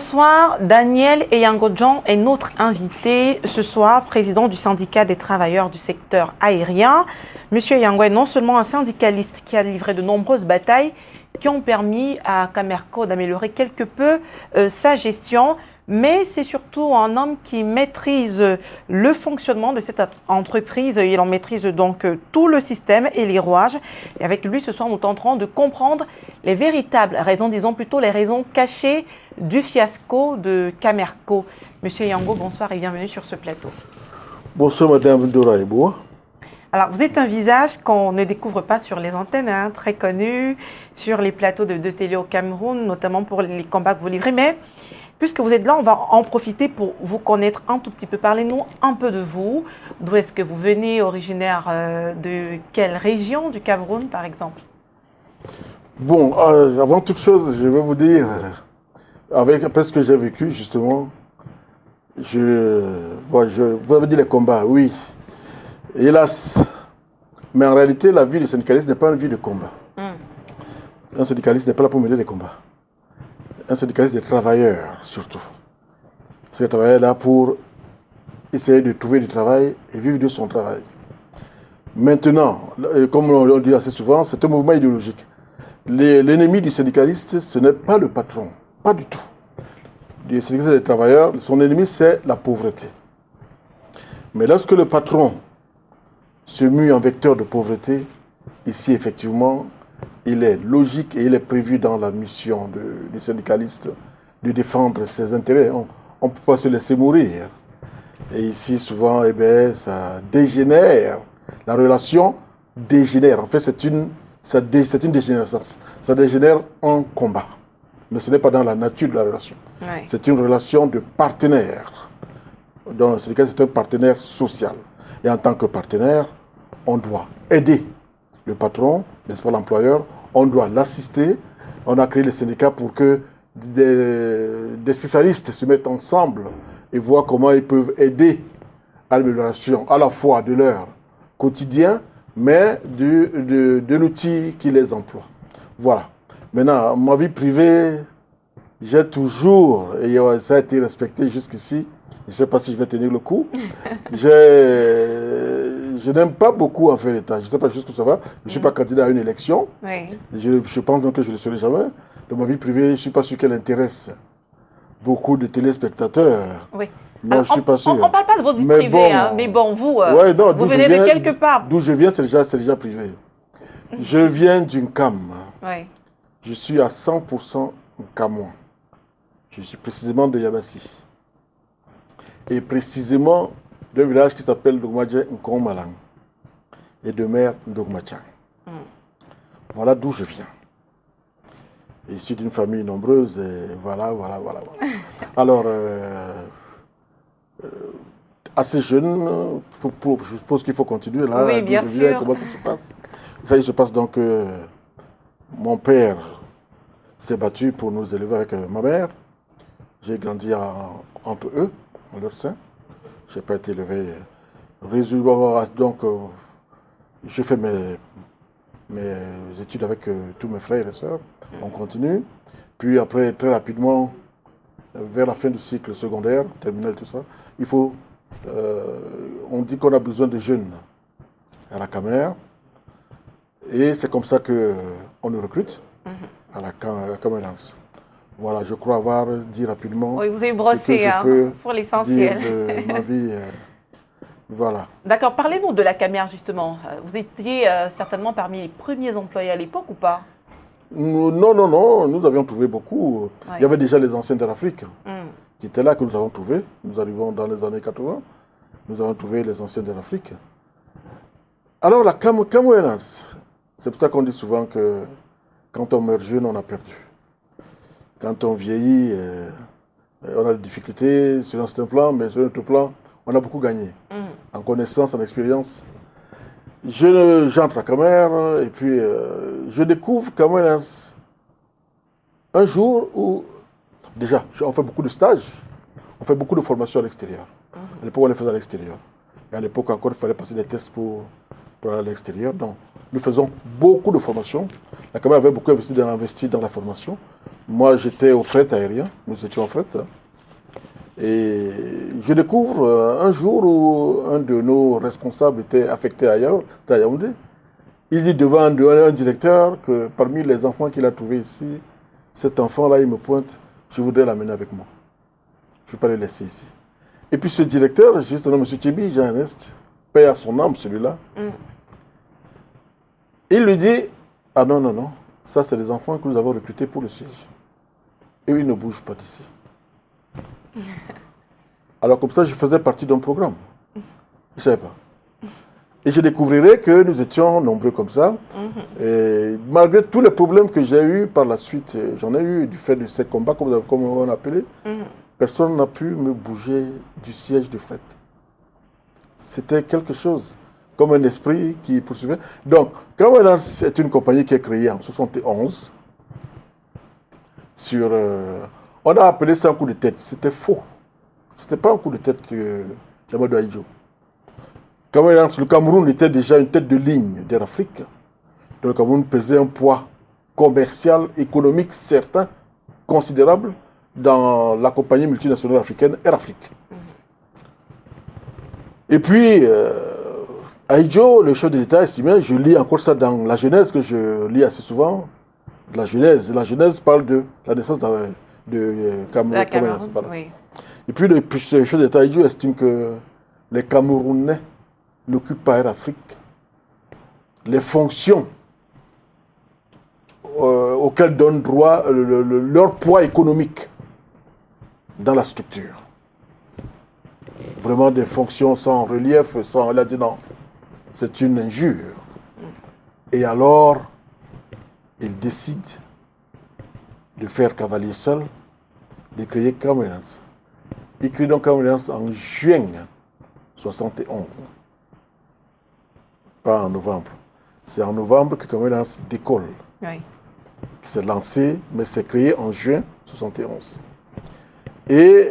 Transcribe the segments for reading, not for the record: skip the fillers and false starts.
Bonsoir, Daniel Eyangodjan est notre invité ce soir, président du syndicat des travailleurs du secteur aérien. Monsieur Eyango est non seulement un syndicaliste qui a livré de nombreuses batailles qui ont permis à Camerco d'améliorer quelque peu sa gestion, mais c'est surtout un homme qui maîtrise le fonctionnement de cette entreprise. Il en maîtrise donc tout le système et les rouages. Et avec lui, ce soir, nous tenterons de comprendre les véritables raisons, disons plutôt les raisons cachées du fiasco de Camerco. Monsieur Yango, bonsoir et bienvenue sur ce plateau. Bonsoir Madame Doraïbo. Alors, vous êtes un visage qu'on ne découvre pas sur les antennes, hein, très connu sur les plateaux de télé au Cameroun, notamment pour les combats que vous livrez. Mais puisque vous êtes là, on va en profiter pour vous connaître un tout petit peu. Parlez-nous un peu de vous. D'où est-ce que vous venez, originaire de quelle région du Cameroun, par exemple? Bon, avant toute chose, je vais vous dire, après ce que j'ai vécu, justement, vous avez dit les combats, oui. Hélas, mais en réalité, la vie du syndicaliste n'est pas une vie de combat. Un syndicaliste n'est pas là pour mener les combats. Un syndicaliste des travailleurs, surtout. C'est un travailleur là pour essayer de trouver du travail et vivre de son travail. Maintenant, comme on le dit assez souvent, c'est un mouvement idéologique. L'ennemi du syndicaliste, ce n'est pas le patron, pas du tout. Le syndicaliste des travailleurs, son ennemi, c'est la pauvreté. Mais lorsque le patron se mue en vecteur de pauvreté, ici, effectivement, il est logique et il est prévu dans la mission du syndicaliste de défendre ses intérêts. On ne peut pas se laisser mourir. Et ici, souvent, eh bien, ça dégénère. La relation dégénère. En fait, c'est une dégénérescence. Ça dégénère en combat. Mais ce n'est pas dans la nature de la relation. Ouais. C'est une relation de partenaire. Dans le syndicat, c'est un partenaire social. Et en tant que partenaire, on doit aider le patron, n'est-ce pas, l'employeur, on doit l'assister. On a créé le syndicat pour que des spécialistes se mettent ensemble et voient comment ils peuvent aider à l'amélioration à la fois de leur quotidien, mais de l'outil qui les emploie. Voilà. Maintenant, ma vie privée, j'ai toujours, et ça a été respecté jusqu'ici, je ne sais pas si je vais tenir le coup, je n'aime pas en faire l'état. Je ne sais pas jusqu'où ça va. Je ne suis pas candidat à une élection. Oui. Je pense donc que je ne le serai jamais. Dans ma vie privée, je ne suis pas sûr qu'elle intéresse beaucoup de téléspectateurs. Oui. Non, alors, je suis pas sûr. On ne parle pas de votre vie privée, bon, hein, mais bon, vous, ouais, non, vous venez de quelque part. D'où je viens, c'est déjà privé. Je viens d'une CAM. Oui. Je suis à 100% Camois. Je suis précisément de Yabassi. Et précisément d'un village qui s'appelle Ndogmadje Nkomalang et de mère Ndogmachang. Voilà d'où je viens. Et je suis d'une famille nombreuse et voilà. Alors, assez jeune, je suppose qu'il faut continuer là. Oui, bien sûr. Comment ça se passe? Ça, il se passe donc que mon père s'est battu pour nous élever avec ma mère. J'ai grandi entre eux, en leur sein. Je n'ai pas été élevé. Donc, j'ai fait mes études avec tous mes frères et sœurs. On continue. Puis après, très rapidement, vers la fin du cycle secondaire, terminal, tout ça, on dit qu'on a besoin de jeunes à la Camer. Et c'est comme ça qu'on nous recrute à la Camerance. Voilà, je crois avoir dit rapidement. Oui, vous avez brossé pour l'essentiel de ma vie. Voilà. D'accord, parlez-nous de la Camer justement. Vous étiez certainement parmi les premiers employés à l'époque ou pas? Non, nous avions trouvé beaucoup. Oui. Il y avait déjà les anciens de l'Afrique qui étaient là, que nous avons trouvés. Nous arrivons dans les années 80. Nous avons trouvé les anciens de l'Afrique. Alors la Camerance, c'est pour ça qu'on dit souvent que quand on meurt jeune, on a perdu. Quand on vieillit, on a des difficultés sur un certain plan, mais sur un autre plan, on a beaucoup gagné. En connaissance, en expérience. J'entre à Camer et puis je découvre Camer un jour où, déjà, on fait beaucoup de stages, on fait beaucoup de formations à l'extérieur. À l'époque, on les faisait à l'extérieur. Et à l'époque encore, il fallait passer des tests pour aller à l'extérieur. Donc, nous faisons beaucoup de formations. La Camer avait beaucoup investi dans la formation. Moi, j'étais au fret aérien. Nous étions au fret. Hein. Et je découvre un jour où un de nos responsables était affecté ailleurs, à Yaoundé. Il dit devant un directeur que parmi les enfants qu'il a trouvés ici, cet enfant-là, il me pointe, je voudrais l'amener avec moi. Je ne vais pas le laisser ici. Et puis ce directeur, justement, M. Tchebi, Jean-Ernest, paye à son âme celui-là. Il lui dit, ah non, non, non, ça c'est les enfants que nous avons recrutés pour le siège. Et ils ne bougent pas d'ici. Alors comme ça, je faisais partie d'un programme. Je ne savais pas. Et je découvrirai que nous étions nombreux comme ça. Et malgré tous les problèmes que j'ai eus par la suite, j'en ai eu du fait de ces combats, comme on a appelé, personne n'a pu me bouger du siège de fret. C'était quelque chose, comme un esprit qui poursuivait. Donc, Camelance est une compagnie qui est créée en 1971. On a appelé ça un coup de tête. C'était faux. C'était pas un coup de tête d'Amadou Ahidjo. Le Cameroun était déjà une tête de ligne d'Air Afrique. Donc le Cameroun pesait un poids commercial, économique certain, considérable dans la compagnie multinationale africaine Air Afrique. Et puis, Ahidjo, le chef de l'État, estimait, je lis encore ça dans la Genèse, que je lis assez souvent, la Genèse. La Genèse parle de la naissance de Cameroun. Voilà. Oui. Et puis, le chef de l'État Ahidjo estime que les Camerounais n'occupent pas Air Afrique les fonctions auxquelles donne droit leur poids économique dans la structure. Vraiment des fonctions sans relief, sans... Elle a dit non, c'est une injure. Et alors, il décide de faire cavalier seul, de créer Camelance. Il crée donc Camelance en juin 71. Pas en novembre. C'est en novembre que Camelance décolle. Oui. Qui s'est lancé, mais c'est créé en juin 71. Et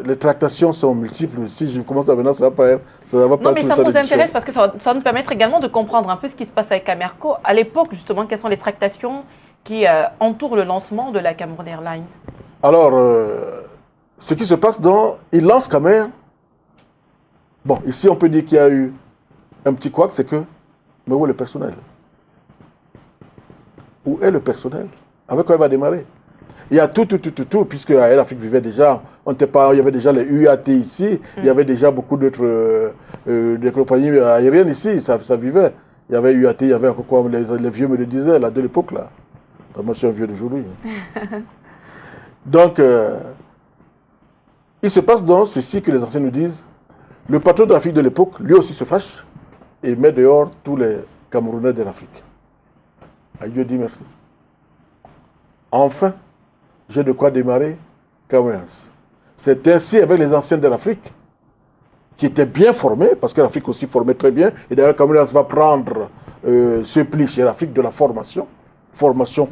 les tractations sont multiples. Si je commence à venir, ça va pas non, mais ça nous intéresse parce que ça va nous permettre également de comprendre un peu ce qui se passe avec Camerco. À l'époque, justement, quelles sont les tractations qui entourent le lancement de la Cameroun Airlines? Alors, ce qui se passe il lance Camer. Bon, ici, on peut dire qu'il y a eu un petit couac, c'est que, mais où est le personnel? Où est le personnel? Avec quoi il va démarrer? Il y a tout, puisque Air Afrique vivait déjà, il y avait déjà les UAT ici, il y avait déjà beaucoup d'autres compagnies aériennes ici, ça vivait. Il y avait UAT, il y avait encore quoi, les vieux me le disaient, là, de l'époque, là. Moi, je suis un vieux d'aujourd'hui. Donc, il se passe donc ceci que les anciens nous disent. Le patron de l'Afrique de l'époque, lui aussi se fâche et met dehors tous les Camerounais de l'Afrique. Dieu dit merci. Enfin, j'ai de quoi démarrer Camelance. C'est ainsi avec les anciens de l'Afrique, qui étaient bien formés, parce que l'Afrique aussi formait très bien, et d'ailleurs Camelance va prendre ce pli chez l'Afrique de la formation. Formation.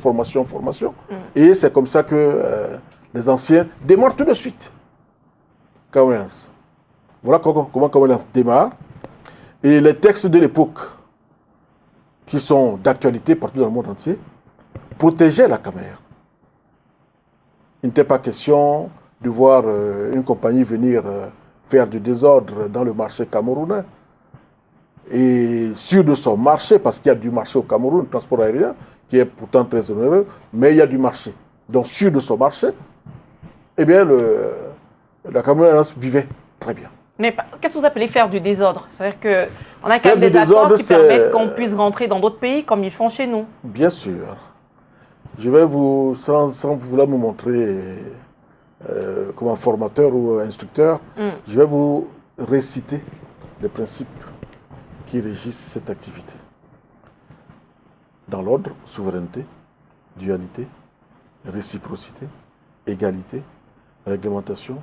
Et c'est comme ça que les anciens démarrent tout de suite. Camelance. Voilà comment Camelance démarre. Et les textes de l'époque, qui sont d'actualité partout dans le monde entier, protégeaient la caméra. Il n'était pas question de voir une compagnie venir faire du désordre dans le marché camerounais. Et sûr de son marché, parce qu'il y a du marché au Cameroun, le transport aérien, qui est pourtant très onéreux, mais il y a du marché. Donc sûr de son marché, eh bien, la Camerounais vivait très bien. Mais qu'est-ce que vous appelez faire du désordre? C'est-à-dire qu'on a quand même des accords qui permettent qu'on puisse rentrer dans d'autres pays comme ils font chez nous. Bien sûr. Je vais vous, sans vouloir me montrer comme un formateur ou instructeur, je vais vous réciter les principes qui régissent cette activité. Dans l'ordre, souveraineté, dualité, réciprocité, égalité, réglementation,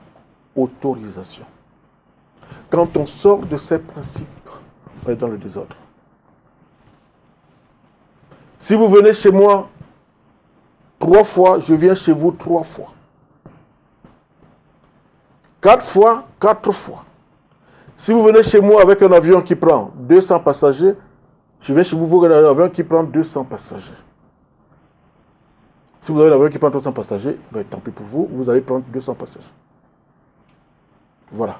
autorisation. Quand on sort de ces principes, on est dans le désordre. Si vous venez chez moi 3 fois, je viens chez vous 3 fois. 4 fois, 4 fois. Si vous venez chez moi avec un avion qui prend 200 passagers, je viens chez vous avec un avion qui prend 200 passagers. Si vous avez l'avion qui prend 300 passagers, ben, tant pis pour vous, vous allez prendre 200 passagers. Voilà.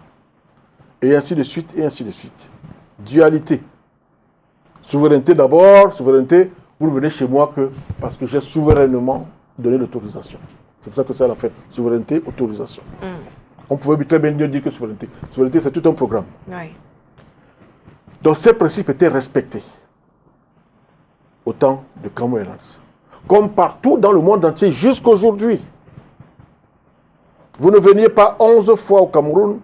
Et ainsi de suite, et ainsi de suite. Dualité. Souveraineté d'abord, souveraineté, vous ne venez chez moi que parce que j'ai souverainement donné l'autorisation. C'est pour ça que ça l'a fait. Souveraineté, autorisation. On pouvait très bien dire que souveraineté. Souveraineté, c'est tout un programme. Oui. Donc ces principes étaient respectés au temps de Camões Airlines. Comme partout dans le monde entier jusqu'aujourd'hui. Vous ne veniez pas 11 fois au Cameroun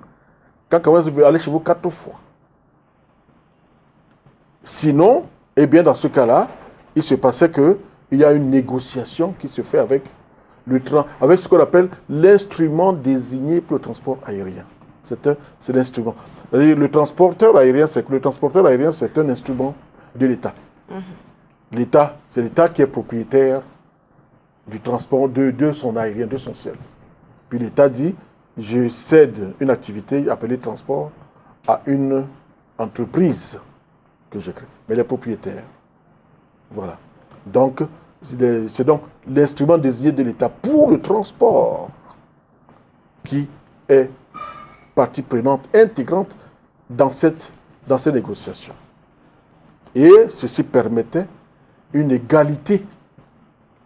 quand Camões veut aller chez vous 4 fois. Sinon, eh bien dans ce cas-là, il se passait qu'il y a une négociation qui se fait avec ce qu'on appelle l'instrument désigné pour le transport aérien. C'est l'instrument. Le transporteur aérien, c'est un instrument de l'État. L'État, c'est l'État qui est propriétaire du transport de son aérien, de son ciel. Puis l'État dit, je cède une activité appelée transport à une entreprise que j'ai créée. Mais les propriétaires. Voilà. Donc, c'est donc l'instrument désigné de l'État pour le transport qui est partie prenante, intégrante dans ces négociations. Et ceci permettait une égalité,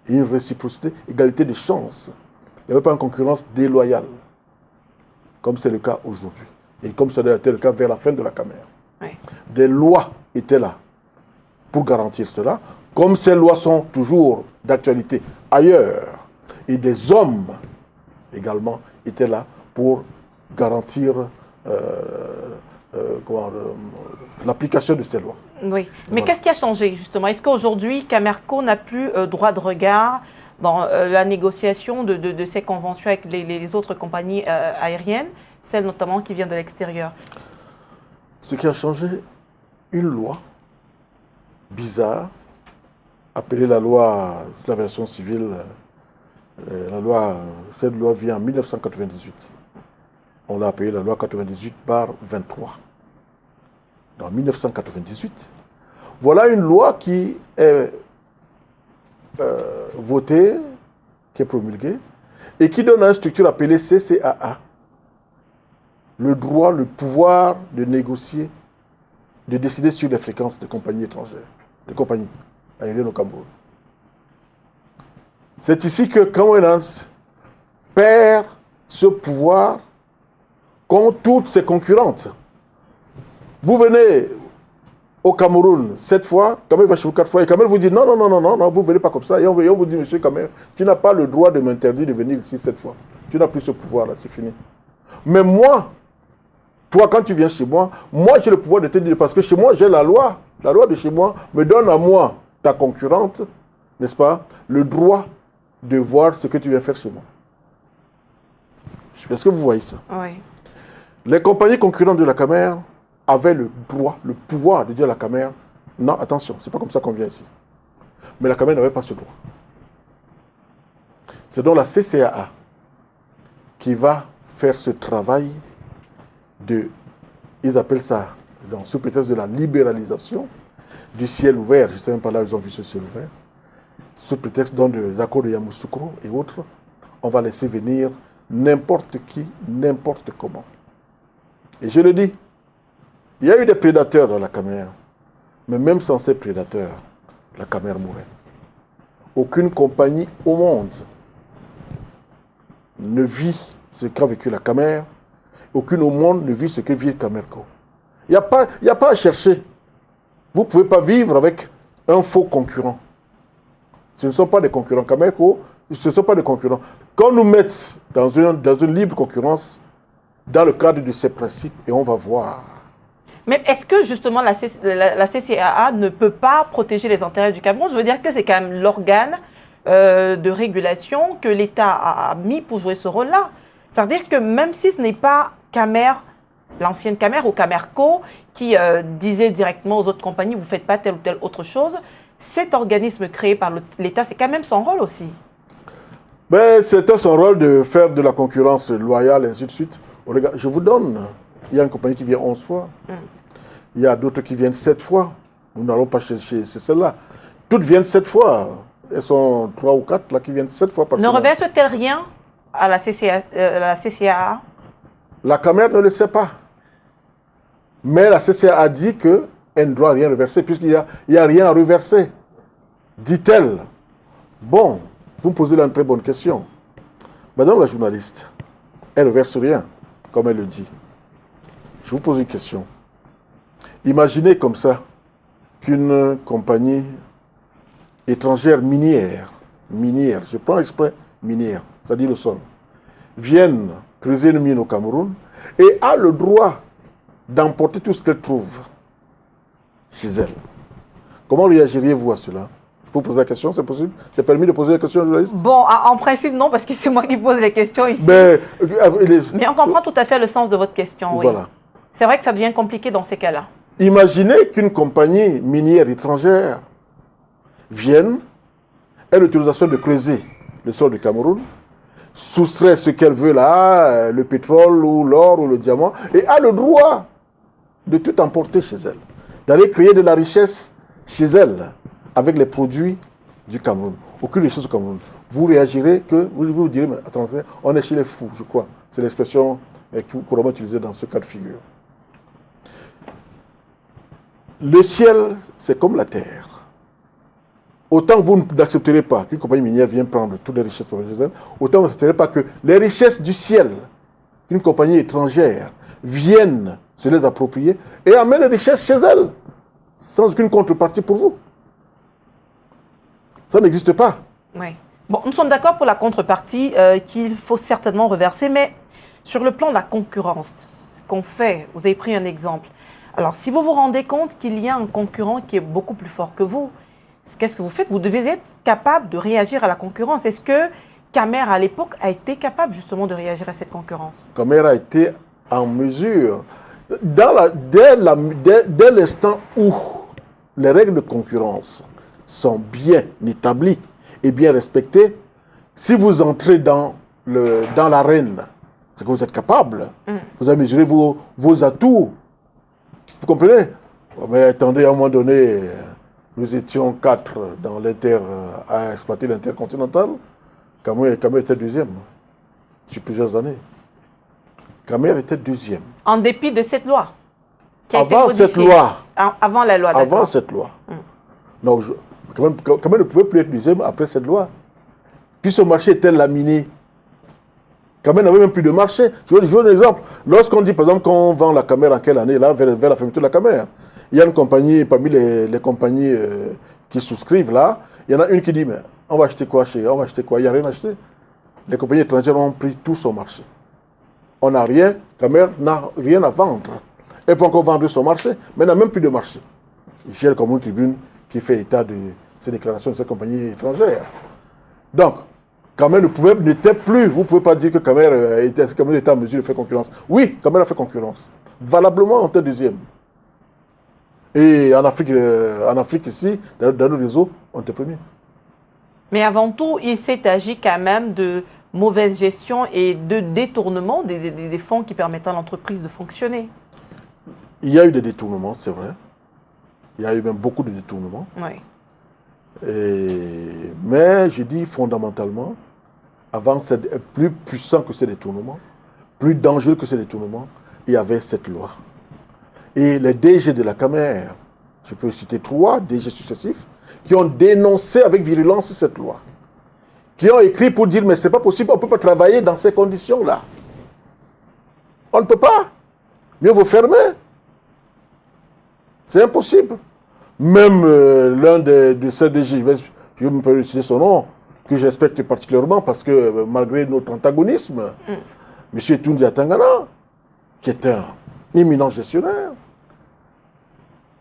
une réciprocité, égalité de chances. Il n'y avait pas une concurrence déloyale, comme c'est le cas aujourd'hui. Et comme ça a été le cas vers la fin de la Camer. Oui. Des lois étaient là pour garantir cela, comme ces lois sont toujours d'actualité ailleurs. Et des hommes également étaient là pour garantir l'application de ces lois. Oui, mais voilà. Qu'est-ce qui a changé justement? Est-ce qu'aujourd'hui, Camerco n'a plus droit de regard dans la négociation de ces conventions avec les autres compagnies aériennes, celles notamment qui viennent de l'extérieur? Ce qui a changé, une loi bizarre, appelée la loi sur l'aviation civile, cette loi vient en 1998. On l'a appelée la loi 98/23. En 1998, voilà une loi qui est votée, qui est promulguée, et qui donne à une structure appelée CCAA le droit, le pouvoir de négocier, de décider sur les fréquences de compagnies étrangères, de compagnies aériennes au Cameroun. C'est ici que Camões Airlines perd ce pouvoir contre toutes ses concurrentes. Vous venez au Cameroun 7 fois, Camões va chez vous 4 fois, et Camões vous dit non, vous ne venez pas comme ça. Et on vous dit, monsieur Camões, tu n'as pas le droit de m'interdire de venir ici 7 fois. Tu n'as plus ce pouvoir-là, c'est fini. Mais moi, toi, quand tu viens chez moi, moi j'ai le pouvoir de te dire, parce que chez moi, j'ai la loi de chez moi me donne à moi, ta concurrente, n'est-ce pas, le droit de voir ce que tu viens faire chez moi. Est-ce que vous voyez ça? Oui. Les compagnies concurrentes de la Camer avaient le droit, le pouvoir de dire à la Camer, non, attention, c'est pas comme ça qu'on vient ici. Mais la Camer n'avait pas ce droit. C'est donc la CCAA qui va faire ce travail ils appellent ça, sous prétexte de la libéralisation du ciel ouvert, je ne sais même pas là où ils ont vu ce ciel ouvert, sous prétexte des accords de Yamoussoukro et autres, on va laisser venir n'importe qui, n'importe comment. Et je le dis, il y a eu des prédateurs dans la Camer, mais même sans ces prédateurs, la Camer mourait. Aucune compagnie au monde ne vit ce qu'a vécu la Camer, aucune au monde ne vit ce que vit Camerco. Il n'y a pas à chercher. Vous ne pouvez pas vivre avec un faux concurrent. Ce ne sont pas des concurrents. Camerco, ce ne sont pas des concurrents. Quand nous mettons dans une libre concurrence, dans le cadre de ces principes, et on va voir. Mais est-ce que justement la CCAA ne peut pas protéger les intérêts du Cameroun? Je veux dire que c'est quand même l'organe de régulation que l'État a mis pour jouer ce rôle-là. C'est-à-dire que même si ce n'est pas Camer, l'ancienne Camer ou Camerco, qui disait directement aux autres compagnies, vous ne faites pas telle ou telle autre chose, cet organisme créé par l'État, c'est quand même son rôle aussi. Ben, c'était son rôle de faire de la concurrence loyale, et ainsi de suite. Regarde, je vous donne, il y a une compagnie qui vient 11 fois, il y a d'autres qui viennent 7 fois. Nous n'allons pas chercher celle-là. Toutes viennent 7 fois. Elles sont 3 ou 4 là qui viennent 7 fois par Ne semaine. reverse-t-elle rien à la CCAA? La Camer ne le sait pas. Mais la CCA a dit qu'elle ne doit rien reverser puisqu'il n'y a rien à reverser. Dit-elle. Bon, vous me posez là une très bonne question. Madame la journaliste, elle ne verse rien, comme elle le dit. Je vous pose une question. Imaginez comme ça qu'une compagnie étrangère minière, je prends exprès minière, c'est-à-dire le sol, vienne creuser une mine au Cameroun et a le droit d'emporter tout ce qu'elle trouve chez elle. Comment réagiriez-vous à cela? Je peux vous poser la question, c'est possible? C'est permis de poser la question aux journalistes? Bon, en principe, non, parce que c'est moi qui pose les questions ici. Mais on comprend tout à fait le sens de votre question, oui. Voilà. C'est vrai que ça devient compliqué dans ces cas-là. Imaginez qu'une compagnie minière étrangère vienne, ait l'autorisation de creuser le sol du Cameroun, soustrait ce qu'elle veut là, le pétrole ou l'or ou le diamant, et a le droit de tout emporter chez elle, d'aller créer de la richesse chez elle avec les produits du Cameroun. Aucune richesse au Cameroun. Vous réagirez que, vous direz, mais attendez, on est chez les fous, je crois. C'est l'expression couramment utilisée dans ce cas de figure. Le ciel, c'est comme la terre. Autant vous n'accepterez pas qu'une compagnie minière vienne prendre toutes les richesses pour chez elle, autant vous n'accepterez pas que les richesses du ciel, qu'une compagnie étrangère vienne se les approprier et amène les richesses chez elle, sans aucune contrepartie pour vous. Ça n'existe pas. Oui. Bon, nous sommes d'accord pour la contrepartie qu'il faut certainement reverser, mais sur le plan de la concurrence, ce qu'on fait, vous avez pris un exemple. Alors, si vous vous rendez compte qu'il y a un concurrent qui est beaucoup plus fort que vous, qu'est-ce que vous faites? Vous devez être capable de réagir à la concurrence. Est-ce que Camer, à l'époque, a été capable justement de réagir à cette concurrence? Camer a été en mesure, dès l'instant où les règles de concurrence sont bien établies et bien respectées, si vous entrez dans l'arène, c'est que vous êtes capable. Vous avez mesuré vos atouts. Vous comprenez? Mais attendez, à un moment donné, nous étions 4 dans à exploiter l'intercontinental. Camer était deuxième sur plusieurs années. Camer était deuxième. En dépit de cette loi qui a avant été cette loi. Avant la loi, Avant cette loi. Donc, Camer ne pouvait plus être deuxième après cette loi. Puis ce marché était laminé. Camer n'avait même plus de marché. Je vous donne un exemple. Lorsqu'on dit, par exemple, qu'on vend la Camer en quelle année, là, vers la fermeture de la Camer, il y a une compagnie, parmi les compagnies qui souscrivent là, il y en a une qui dit, mais on va acheter quoi on va acheter quoi? Il n'y a rien acheté. Les compagnies étrangères ont pris tout son marché. On n'a rien, Camer n'a rien à vendre. Elle peut encore vendre son marché, mais elle n'a même plus de marché. J'ai comme une tribune qui fait état de ces déclarations de ces compagnies étrangères. Donc, Camer n'était plus, vous ne pouvez pas dire que Camer était en mesure de faire concurrence. Oui, Camer a fait concurrence. Valablement, on était deuxième. Et en Afrique ici, dans nos réseaux, on était premier. Mais avant tout, il s'est agi quand même de mauvaise gestion et de détournement des fonds qui permettent à l'entreprise de fonctionner. Il y a eu des détournements, c'est vrai. Il y a eu même beaucoup de détournements. Oui. Mais je dis fondamentalement, avant, c'est plus puissant que ces détournements, plus dangereux que ces détournements, il y avait cette loi. Et les DG de la Camer, je peux citer 3 DG successifs, qui ont dénoncé avec virulence cette loi. Qui ont écrit pour dire, mais ce n'est pas possible, on ne peut pas travailler dans ces conditions-là. On ne peut pas. Mieux vaut fermer. C'est impossible. Même l'un de ces DG, je vais me permettre de citer son nom, que je respecte particulièrement parce que malgré notre antagonisme, M. Tundi Atangana, qui est un éminent gestionnaire,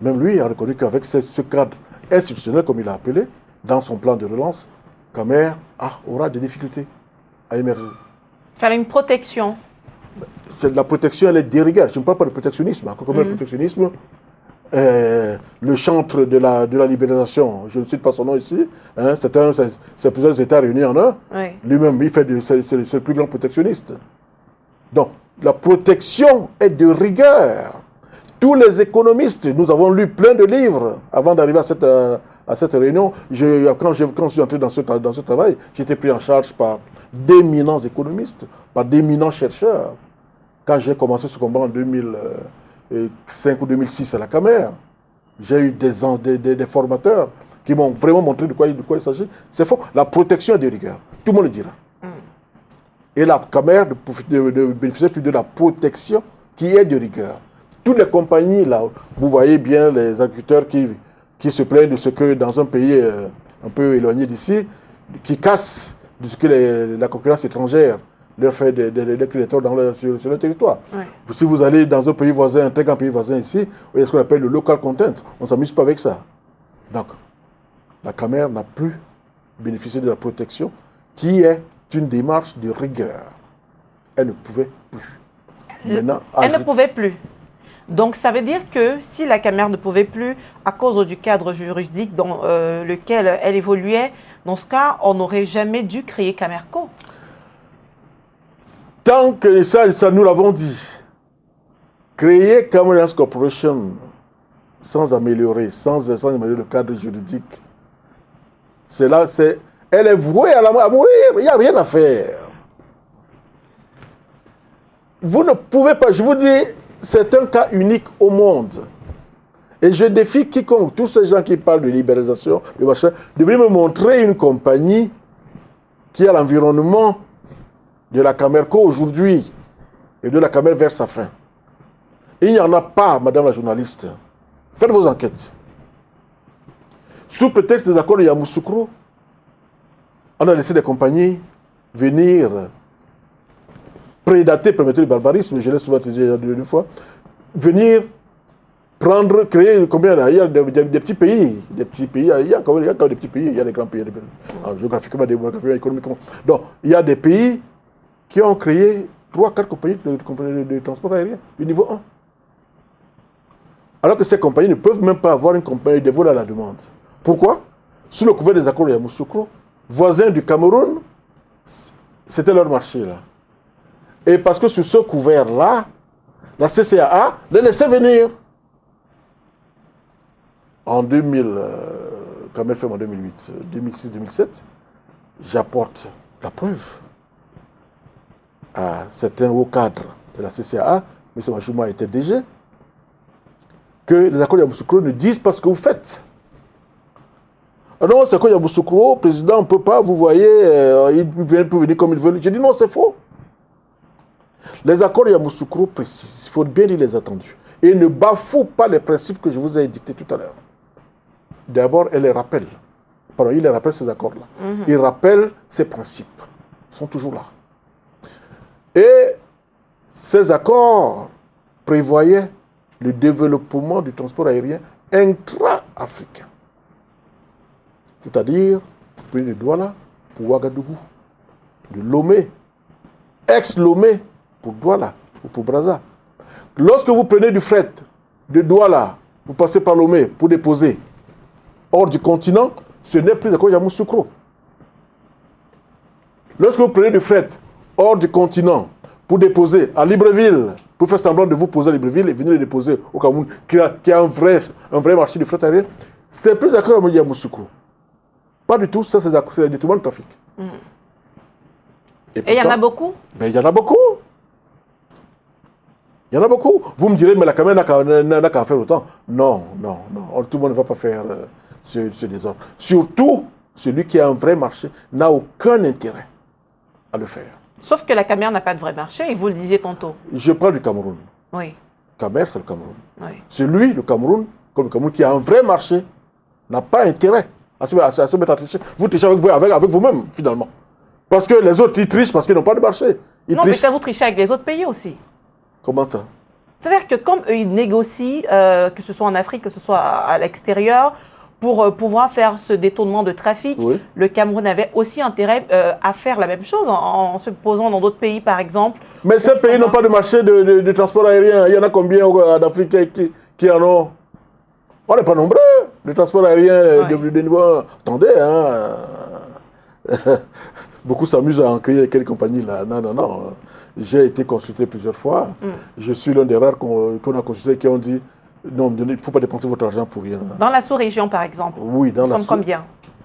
même lui a reconnu qu'avec ce cadre institutionnel, comme il l'a appelé, dans son plan de relance, Camer aura des difficultés à émerger. Faire une protection. La protection, elle est de rigueur. Je ne parle pas de protectionnisme. Comme le protectionnisme, le chantre de la libéralisation, je ne cite pas son nom ici, hein, c'est plusieurs États réunis en un. Oui. Lui-même, c'est le plus grand protectionniste. Donc, la protection est de rigueur. Tous les économistes, nous avons lu plein de livres avant d'arriver à cette réunion. Quand je suis entré dans ce travail, j'ai été pris en charge par d'éminents économistes, par d'éminents chercheurs. Quand j'ai commencé ce combat en 2005 ou 2006 à la Camer, j'ai eu des formateurs qui m'ont vraiment montré de quoi il s'agit. C'est faux. La protection est de rigueur. Tout le monde le dira. Et la Camer de bénéficier plus de la protection qui est de rigueur. Toutes les compagnies, là, vous voyez bien les agriculteurs qui se plaignent de ce que dans un pays un peu éloigné d'ici, qui cassent de ce que la concurrence étrangère leur fait des créateurs sur le territoire. Ouais. Si vous allez dans un pays voisin, un très grand pays voisin ici, il y a ce qu'on appelle le local content. On ne s'amuse pas avec ça. Donc, la Camer n'a plus bénéficié de la protection qui est une démarche de rigueur. Elle ne pouvait plus. Maintenant, elle ne pouvait plus. Donc, ça veut dire que si la Camer ne pouvait plus, à cause du cadre juridique dans lequel elle évoluait, dans ce cas, on n'aurait jamais dû créer Camerco. Tant que ça nous l'avons dit, créer Cameroons Corporation sans améliorer le cadre juridique, elle est vouée à mourir, il n'y a rien à faire. Vous ne pouvez pas, je vous dis, c'est un cas unique au monde. Et je défie quiconque, tous ces gens qui parlent de libéralisation, de venir me montrer une compagnie qui a l'environnement de la Camerco aujourd'hui et de la Camer vers sa fin. Il n'y en a pas, madame la journaliste. Faites vos enquêtes. Sous prétexte des accords de Yamoussoukro, on a laissé des compagnies venir prédater, permettez le barbarisme, je l'ai souvent dit une fois, venir créer combien là? Il y a des petits pays, il y a encore des petits pays, il y a des grands pays, géographiquement, démographiquement, économiquement. Donc, il y a des pays qui ont créé 3-4 compagnies de transport aérien du niveau 1. Alors que ces compagnies ne peuvent même pas avoir une compagnie de vol à la demande. Pourquoi? Sous le couvert des accords de Yamoussoukro, voisins du Cameroun, c'était leur marché là. Et parce que sur ce couvert-là, la CCAA les laissait venir. En 2000, comme elle fait en 2008, 2006-2007, j'apporte la preuve à certains hauts cadres de la CCAA, M. Machouma était DG, que les accords de Yamoussoukro ne disent pas ce que vous faites. Ah non, c'est quoi Yamoussoukro, président, on ne peut pas, vous voyez, il peut venir comme il veut. J'ai dit non, c'est faux. Les accords de Yamoussoukro précisent, il faut bien lire les attendus. Et ne bafouent pas les principes que je vous ai dictés tout à l'heure. D'abord, elle les rappelle. Pardon, il les rappelle ces accords-là. Il rappelle ces principes. Ils sont toujours là. Et ces accords prévoyaient le développement du transport aérien intra-africain. C'est-à-dire, vous prenez de Douala pour Ouagadougou, de Lomé, ex-Lomé pour Douala ou pour Brazza. Lorsque vous prenez du fret de Douala, vous passez par Lomé pour déposer hors du continent, ce n'est plus d'accord Yamoussoukro. Lorsque vous prenez du fret hors du continent pour déposer à Libreville, pour faire semblant de vous poser à Libreville et venir le déposer au Cameroun, qui a un vrai marché de fret aérien, c'est plus d'accord Yamoussoukro. Pas du tout, ça c'est le détournement de trafic. Et il y en a beaucoup? Mais il y en a beaucoup. Il y en a beaucoup. Vous me direz, mais la Camer n'a qu'à faire autant. Non. Tout le monde ne va pas faire ce désordre. Surtout, celui qui a un vrai marché n'a aucun intérêt à le faire. Sauf que la Camer n'a pas de vrai marché, et vous le disiez tantôt. Je parle du Cameroun. Oui. Camer, c'est le Cameroun. Oui. Celui, le Cameroun, comme le Cameroun qui a un vrai marché, n'a pas intérêt à se mettre à tricher. Vous trichez avec vous-même, finalement. Parce que les autres, ils trichent parce qu'ils n'ont pas de marché. Non, mais ça vous trichez avec les autres pays aussi. Comment ça? C'est-à-dire que comme ils négocient, que ce soit en Afrique, que ce soit à l'extérieur, pour pouvoir faire ce détournement de trafic, oui. Le Cameroun avait aussi intérêt à faire la même chose en se posant dans d'autres pays, par exemple. Mais ces pays n'ont pas de marché de transport aérien. Il y en a combien en Afrique qui en ont? On n'est pas nombreux. Le transport aérien de niveau. Attendez, hein. Beaucoup s'amusent à en créer quelques compagnies là. Non. J'ai été consulté plusieurs fois. Je suis l'un des rares qu'on a consulté qui ont dit Non, il ne faut pas dépenser votre argent pour rien. Dans la sous-région, par exemple, Oui, dans nous la sommes combien?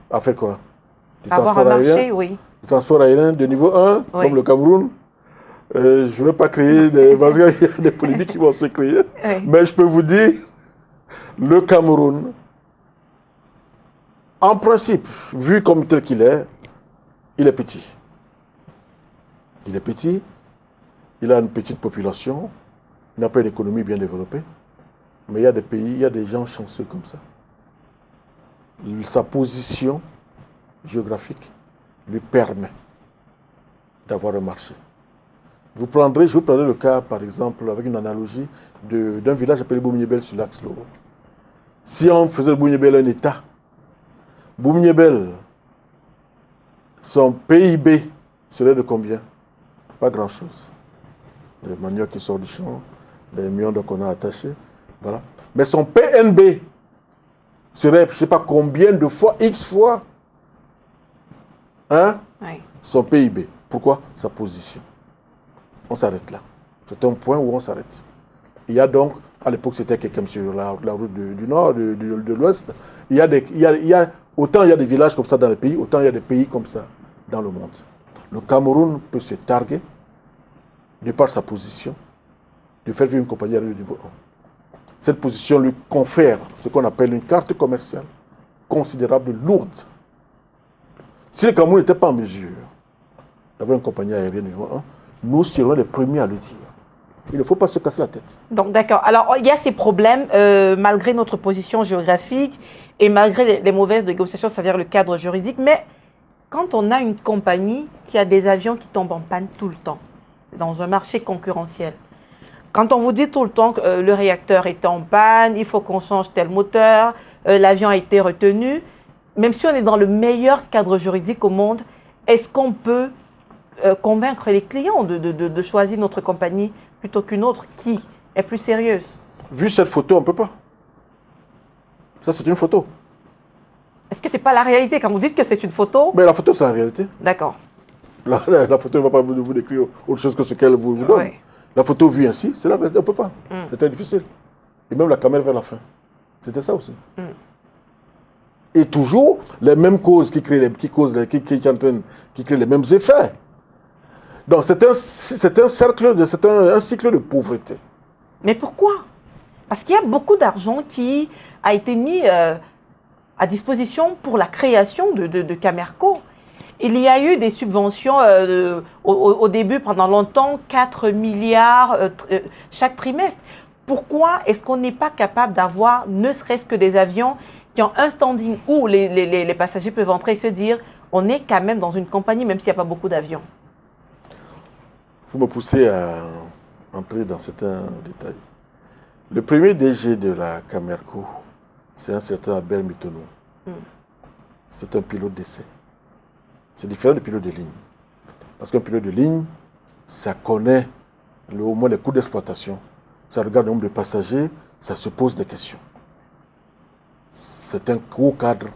À faire quoi? Du Avoir un transport aérien, marché, oui. du transport aérien de niveau 1, Oui. comme le Cameroun. Je ne veux pas créer des, parce qu'il y a des polémiques qui vont se créer. Oui. Mais je peux vous dire, le Cameroun, en principe, vu comme tel qu'il est, il est petit. Il est petit, il a une petite population, il n'a pas une économie bien développée. Mais il y a des pays, il y a des gens chanceux comme ça. Sa position géographique lui permet d'avoir un marché. Je vous prendrai le cas, par exemple, avec une analogie d'un village appelé Boumniébel sur l'axe Loro. Si on faisait de Boumniébel un État, Boumniébel, son PIB serait de combien? Pas grand-chose. Les maniocs qui sortent du champ, les millions qu'on a attachés, voilà. Mais son PNB serait, je ne sais pas combien de fois, X fois, hein, Oui. son PIB. Pourquoi? Sa position. On s'arrête là. C'est un point où on s'arrête. Il y a donc, à l'époque c'était quelqu'un sur la route du nord, de l'ouest, autant il y a des villages comme ça dans les pays, autant il y a des pays comme ça dans le monde. Le Cameroun peut se targuer, de par sa position, de faire vivre une compagnie aérienne de niveau 1. Cette position lui confère ce qu'on appelle une carte commerciale considérable, lourde. Si le Cameroun n'était pas en mesure d'avoir une compagnie aérienne de niveau 1, nous serions les premiers à le dire. Il ne faut pas se casser la tête. Donc, d'accord. Alors, il y a ces problèmes, malgré notre position géographique et malgré les mauvaises négociations, c'est-à-dire le cadre juridique. Mais quand on a une compagnie qui a des avions qui tombent en panne tout le temps, dans un marché concurrentiel, quand on vous dit tout le temps que le réacteur est en panne, il faut qu'on change tel moteur, l'avion a été retenu, même si on est dans le meilleur cadre juridique au monde, est-ce qu'on peut convaincre les clients de choisir notre compagnie plutôt qu'une autre qui est plus sérieuse? Vu cette photo, on ne peut pas. Ça, c'est une photo. Est-ce que ce n'est pas la réalité quand vous dites que c'est une photo? Mais la photo, c'est la réalité. D'accord. La photo ne va pas vous décrire autre chose que ce qu'elle vous donne. Oui. La photo vue ainsi, c'est la réalité. On ne peut pas. C'est très difficile. Et même la caméra vers la fin. C'était ça aussi. Et toujours les mêmes causes qui créent les mêmes effets. Donc c'est un cycle de pauvreté. Mais pourquoi? Parce qu'il y a beaucoup d'argent qui a été mis à disposition pour la création de Camerco. Il y a eu des subventions au début, pendant longtemps, 4 milliards chaque trimestre. Pourquoi est-ce qu'on n'est pas capable d'avoir ne serait-ce que des avions qui ont un standing où les passagers peuvent entrer et se dire on est quand même dans une compagnie même s'il n'y a pas beaucoup d'avions? Vous me poussez à entrer dans certains détails. Le premier DG de la Camerco, c'est un certain Albert Mitonou. C'est un pilote d'essai. C'est différent du pilote de ligne. Parce qu'un pilote de ligne, ça connaît au moins les coûts d'exploitation. Ça regarde le nombre de passagers, ça se pose des questions. C'est un gros cadre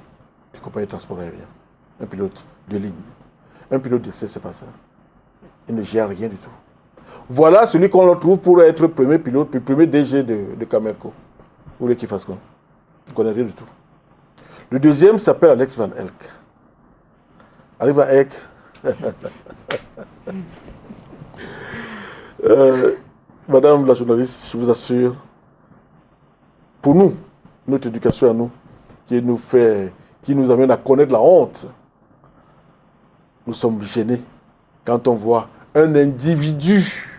de compagnie de transport aérien. Un pilote de ligne. Un pilote d'essai, c'est pas ça. Il ne gère rien du tout. Voilà celui qu'on retrouve pour être premier pilote, puis premier DG de Camerco. Vous voulez qu'il fasse quoi? Il ne connaît rien du tout. Le deuxième s'appelle Alex Van Elk. Alex Van Elk. Madame la journaliste, je vous assure, pour nous, notre éducation à nous, qui nous amène à connaître la honte, nous sommes gênés quand on voit un individu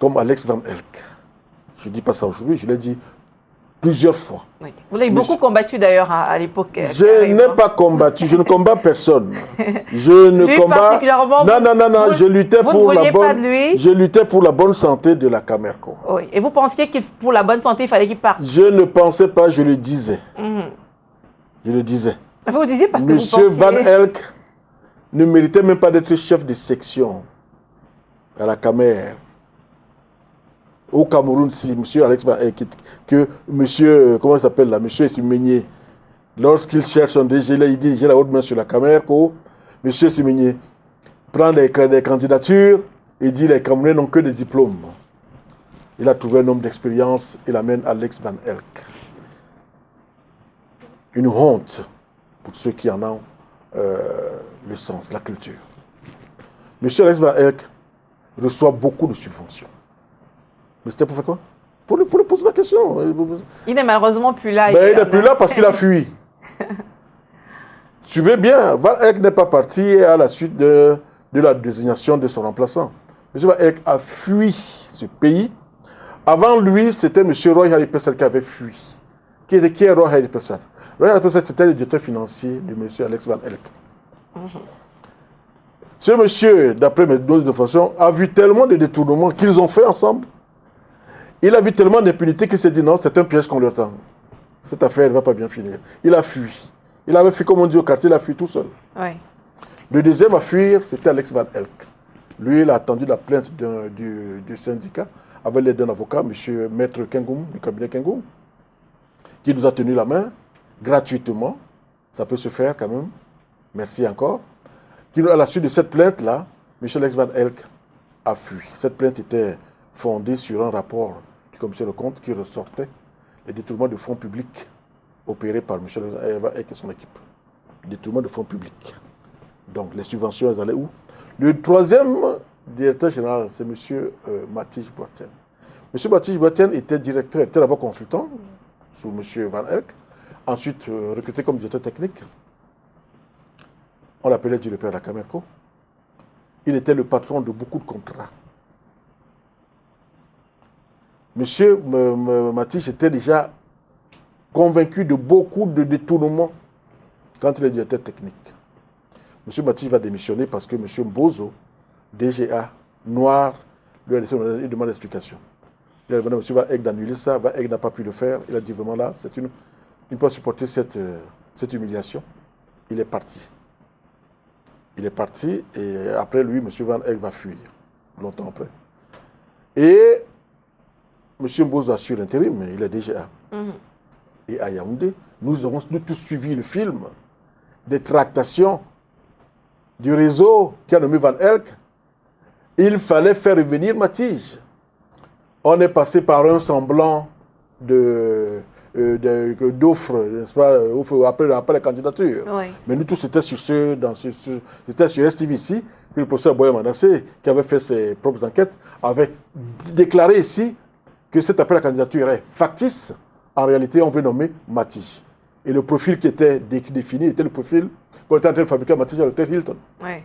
comme Alex Van Elk. Je ne dis pas ça aujourd'hui, je l'ai dit plusieurs fois. Oui. Vous l'avez beaucoup combattu d'ailleurs à l'époque. Je n'ai pas combattu, je ne combats personne. Je ne lui combats. Non, vous, je luttais pour la bonne santé de la Camerco. Oui. Et vous pensiez que pour la bonne santé, il fallait qu'il parte? Je ne pensais pas, je le disais. Je le disais. Vous le disiez parce que Monsieur vous pensiez... Van Elk ne méritait même pas d'être chef de section à la Camer. Au Cameroun, si M. Alex Van Elk, que M. Comment il s'appelle là, M. Simigné, lorsqu'il cherche un DG, là, il dit j'ai la haute main sur la Camer, M. Simigné prend des candidatures et dit les Camerounais n'ont que des diplômes. Il a trouvé un homme d'expérience, il amène Alex Van Elk. Une honte pour ceux qui en ont le sens, la culture. Monsieur Alex Van Elk reçoit beaucoup de subventions. Mais c'était pour faire quoi? Pour lui poser la question. Il n'est malheureusement plus là. Ben, il n'est plus là parce qu'il a fui. Suivez bien, Van Elk n'est pas parti à la suite de la désignation de son remplaçant. M. Van Elk a fui ce pays. Avant lui, c'était M. Roy Harry Purcell qui avait fui. Qui est Roy Harry Purcell? Roy Harry Purcell, c'était le directeur financier de M. Alex Van Elk. Ce monsieur, d'après mes données d'information, a vu tellement de détournements qu'ils ont fait ensemble. Il a vu tellement d'impunité qu'il s'est dit non, c'est un piège qu'on leur tend. Cette affaire ne va pas bien finir. Il a fui. Il avait fui, comme on dit au quartier, il a fui tout seul. Oui. Le deuxième à fuir, c'était Alex Van Elk. Lui, il a attendu la plainte du syndicat avec l'aide d'un avocat, M. Maître Kengoum, du cabinet Kengoum, qui nous a tenu la main gratuitement. Ça peut se faire quand même. Merci encore. À la suite de cette plainte-là, M. Alex Van Elk a fui. Cette plainte était fondée sur un rapport du commissaire de compte qui ressortait les détournements de fonds publics opérés par M. Van Elk et son équipe. Détournement de fonds publics. Donc, les subventions, elles allaient où? Le troisième directeur général, c'est M. Mathis Boitienne. M. Mathis Boitienne était directeur, était d'abord consultant sous M. Van Elk, ensuite recruté comme directeur technique. On l'appelait directeur de la Camerco. Il était le patron de beaucoup de contrats. Monsieur Mathis était déjà convaincu de beaucoup de détournements quand il est directeur technique. Monsieur Mathis va démissionner parce que monsieur Mbozo, DGA, noir, lui a laissé une demande d'explication. Il a demandé à monsieur Van Elk d'annuler ça. Van Elk n'a pas pu le faire. Il a dit vraiment là, il ne peut pas supporter cette humiliation. Il est parti. Il est parti et après lui, M. Van Elk va fuir, longtemps après. Et M. Mbozo assure l'intérim, mais il est DGA. Et à Yaoundé, nous avons tous suivi le film des tractations du réseau qui a nommé Van Elk. Il fallait faire revenir Mathis. On est passé par un semblant d'offres, n'est-ce pas, après la candidature. Oui. Mais nous tous, c'était sur c'était sur STV ici, que le professeur Boya Manassé, qui avait fait ses propres enquêtes, avait déclaré ici que cet appel à la candidature est factice. En réalité, on veut nommer Mathis. Et le profil qui était défini était le profil qu'on était en train de fabriquer à Mathis à l'hôtel Hilton. Oui.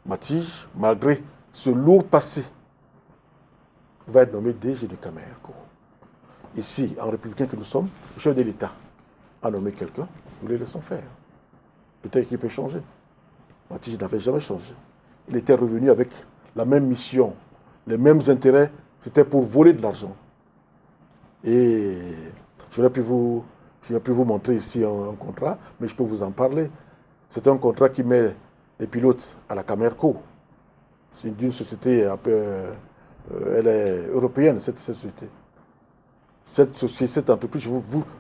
Mathis, malgré ce lourd passé, va être nommé DG de Camerco. Ici, en républicain que nous sommes, le chef de l'État a nommé quelqu'un, nous les laissons faire. Peut-être qu'il peut changer. Mathis n'avait jamais changé. Il était revenu avec la même mission, les mêmes intérêts, c'était pour voler de l'argent. Et j'aurais pu vous montrer ici un contrat, mais je peux vous en parler. C'est un contrat qui met les pilotes à la Camerco. C'est d'une société un peu... elle est européenne, cette société. Cette entreprise,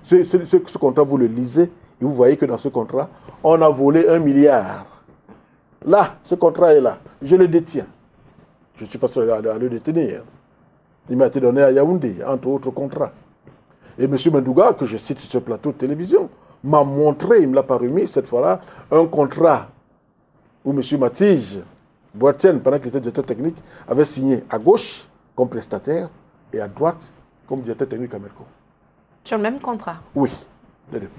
ce contrat, vous le lisez et vous voyez que dans ce contrat, on a volé 1 milliard. Là, ce contrat est là. Je le détiens. Je ne suis pas seul à le détenir. Il m'a été donné à Yaoundé, entre autres contrats. Et M. Mendouga, que je cite sur ce plateau de télévision, m'a montré, il ne me l'a pas remis cette fois-là, un contrat où M. Mathis Boitienne, pendant qu'il était directeur technique, avait signé à gauche comme prestataire et à droite comme directeur technique à Merco. Sur le même contrat? Oui. Les deux.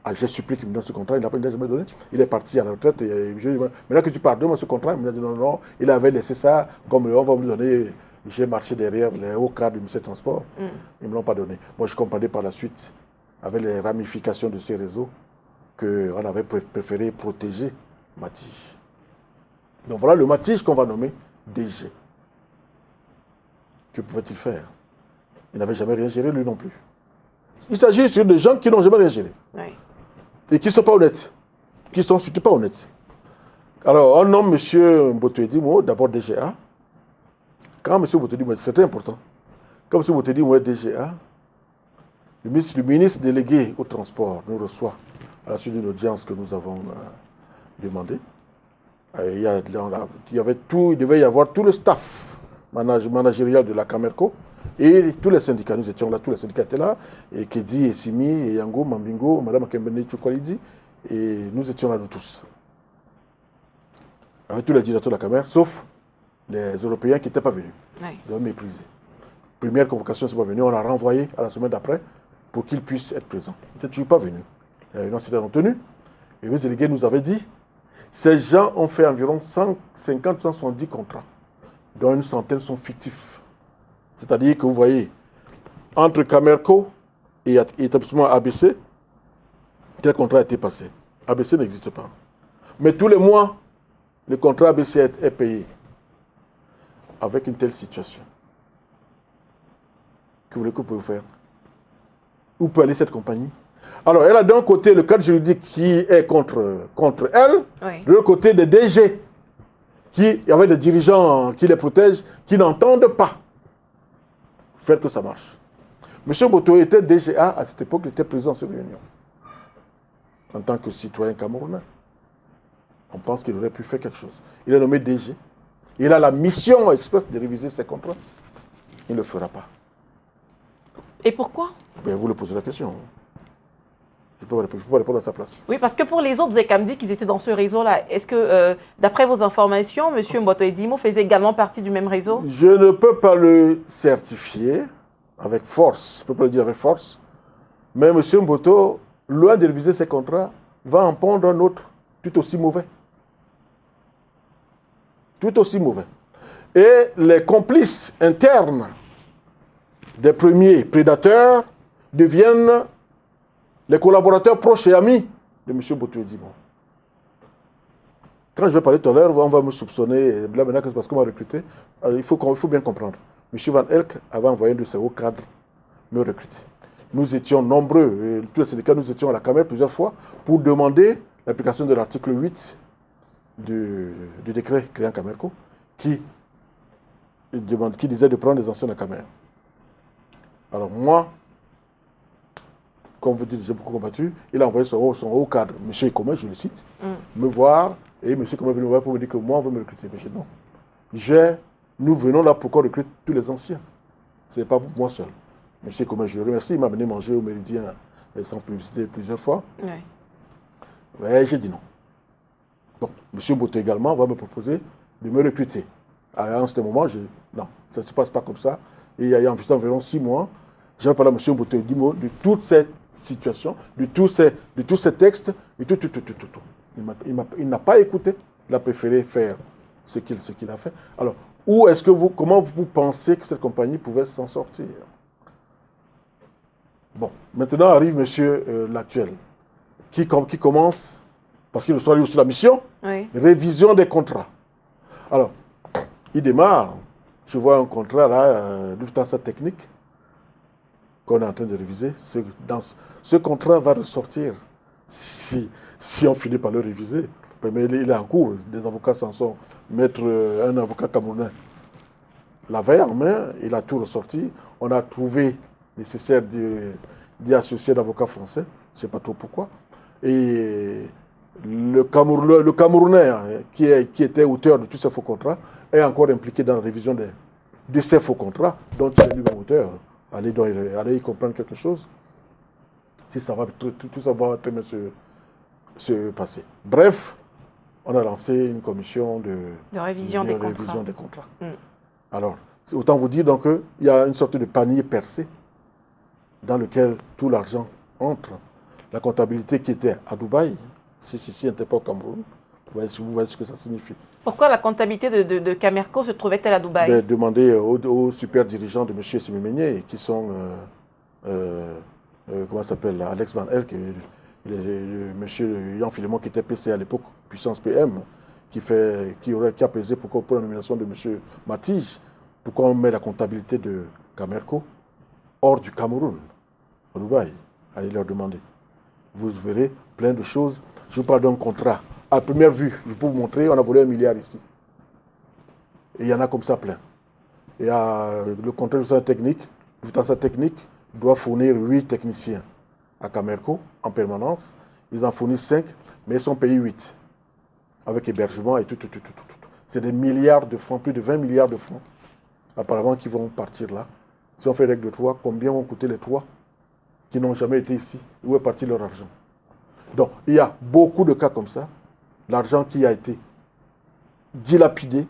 Ah, j'ai supplié qu'il me donne ce contrat, il n'a pas jamais donné. Il est parti à la retraite. Et je lui ai dit, maintenant que tu pars, donne-moi ce contrat. Il m'a dit non, non, il avait laissé ça, comme on va me donner. J'ai marché derrière les hauts cadres du ministère des Transports. Ils ne me l'ont pas donné. Moi, je comprenais par la suite, avec les ramifications de ces réseaux, qu'on avait préféré protéger Mathis. Donc voilà le Mathis qu'on va nommer DG. Que pouvait-il faire? Il n'avait jamais rien géré, lui non plus. Il s'agit sur des gens qui n'ont jamais rien géré. Oui. Et qui ne sont pas honnêtes. Qui ne sont surtout pas honnêtes. Alors, on nomme M. Botoedimo, d'abord DGA. Quand M. Botoedimo, c'est très important. Quand M. Botoedimo est DGA, le ministre délégué au transport nous reçoit à la suite d'une audience que nous avons demandée. Il devait y avoir tout le staff managériale de la Camerco. Et tous les syndicats, nous étions là, tous les syndicats étaient là. Et Kedi, et Simi, et Yango, Mambingo, Madame Kembene Tchoukwalidi. Et nous étions là, nous tous. Avec tous les dirigeants de la Camerco, sauf les Européens qui n'étaient pas venus. Oui. Ils ont méprisé. Première convocation, ils ne sont pas venus. On l'a renvoyé à la semaine d'après pour qu'ils puissent être présents. Ils n'étaient toujours pas venus. La réunion s'était retenue. Et le délégué nous avait dit, ces gens ont fait environ 150-170 contrats, dont une centaine sont fictifs. C'est-à-dire que vous voyez, entre Camerco et établissement ABC, tel contrat a été passé. ABC n'existe pas. Mais tous les mois, le contrat ABC est payé. Avec une telle situation. Que voulez-vous que vous faire? Où peut aller cette compagnie? Alors, elle a d'un côté le cadre juridique qui est contre elle, Oui. de l'autre côté des DG, qui, avec des dirigeants qui les protègent, qui n'entendent pas faire que ça marche. M. Boto était DGA à cette époque, il était présent à cette réunion. En tant que citoyen camerounais. On pense qu'il aurait pu faire quelque chose. Il est nommé DG. Il a la mission express de réviser ses contrats. Il ne le fera pas. Et pourquoi? Ben, vous le posez la question. Je ne peux pas répondre à sa place. Oui, parce que pour les autres, vous avez quand même dit qu'ils étaient dans ce réseau-là. Est-ce que, d'après vos informations, M. Mboto Edimo faisait également partie du même réseau? Je ne peux pas le certifier avec force. Je ne peux pas le dire avec force. Mais M. Mboto, loin de réviser ses contrats, va en prendre un autre tout aussi mauvais. Tout aussi mauvais. Et les complices internes des premiers prédateurs deviennent les collaborateurs proches et amis de M. Mboto Edimo. Quand je vais parler tout à l'heure, on va me soupçonner, là maintenant c'est parce qu'on m'a recruté. Alors, il faut bien comprendre. M. Van Elk avait envoyé un de ses hauts cadres me recruter. Nous étions nombreux, tous les syndicats, nous étions à la Camerco plusieurs fois pour demander l'application de l'article 8 du décret créant Camerco qui disait de prendre les anciens de la Camerco. Alors moi, comme vous dites, j'ai beaucoup combattu, il a envoyé son haut cadre, M. Ekoma, je le cite, me voir, et M. Ekoma est venu me voir pour me dire que moi, on veut me recruter. Mais je dis non. Nous venons là pour qu'on recrute tous les anciens. Ce n'est pas pour moi seul. M. Ekoma, je le remercie, il m'a amené manger au Méridien sans publicité plusieurs fois. Oui. Mais j'ai dit non. Donc, M. Boto également va me proposer de me recruter. Alors, en ce moment, non, ça ne se passe pas comme ça. Et il y a environ 6 mois, j'ai parlé à M. Mboto Edimo de toute cette situation, de tous ces textes, de tout. Il n'a pas écouté, il a préféré faire ce qu'il a fait. Alors, comment vous pensez que cette compagnie pouvait s'en sortir? Bon, maintenant arrive M. l'actuel, qui commence, parce qu'il reçoit lui aussi la mission, Oui. révision des contrats. Alors, il démarre, je vois un contrat là, dans sa technique, qu'on est en train de réviser. Ce contrat va ressortir si on finit par le réviser. Mais il est en cours, des avocats s'en sont. Mettre un avocat camerounais la veille en main, il a tout ressorti. On a trouvé nécessaire d'y associer d'avocats français, je ne sais pas trop pourquoi. Et le Camerounais qui était auteur de tous ces faux contrats est encore impliqué dans la révision de ces faux contrats dont il est lui-même auteur. Allez y comprendre quelque chose. Si ça va, tout ça va très bien se passer. Bref, on a lancé une commission de révision des contrats. Alors, autant vous dire donc qu'il y a une sorte de panier percé dans lequel tout l'argent entre. La comptabilité qui était à Dubaï, si n'était pas au Cameroun, vous voyez ce que ça signifie. Pourquoi la comptabilité de Camerco se trouvait-elle à Dubaï? Demandez aux super dirigeants de M. Simimenyé, qui sont, comment ça s'appelle, Alex Van Elk, M. Yann Philemon, qui était PC à l'époque, puissance PM, qui a pesé pour la nomination de M. Matige, pourquoi on met la comptabilité de Camerco hors du Cameroun, à Dubaï. Allez leur demander. Vous verrez plein de choses. Je vous parle d'un contrat. À première vue, je peux vous montrer, on a volé 1 milliard ici. Et il y en a comme ça plein. Et le contrat de sa technique, doit fournir 8 techniciens à Camerco en permanence. Ils en fournissent 5, mais ils sont payés 8. Avec hébergement et tout. C'est des milliards de francs, plus de 20 milliards de francs apparemment qui vont partir là. Si on fait règle de 3, combien vont coûter les 3 qui n'ont jamais été ici? Où est parti leur argent? Donc, il y a beaucoup de cas comme ça. L'argent qui a été dilapidé,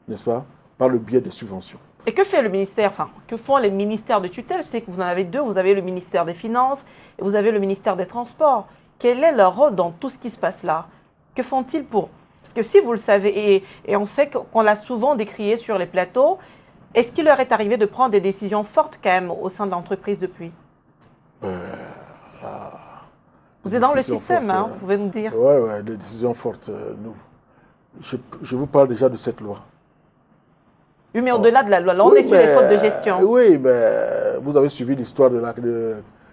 n'est-ce pas, par le biais des subventions. Et que fait le ministère, enfin, que font les ministères de tutelle? Je sais que vous en avez deux, vous avez le ministère des Finances et vous avez le ministère des Transports. Quel est leur rôle dans tout ce qui se passe là? Que font-ils pour... Parce que si vous le savez, et on sait qu'on l'a souvent décrié sur les plateaux, est-ce qu'il leur est arrivé de prendre des décisions fortes quand même au sein de l'entreprise depuis? Vous êtes dans le système, fortes, vous pouvez nous dire. Oui, des décisions fortes. Je vous parle déjà de cette loi. Oui, mais au-delà de la loi, là, on est sur les fautes de gestion. Oui, mais vous avez suivi l'histoire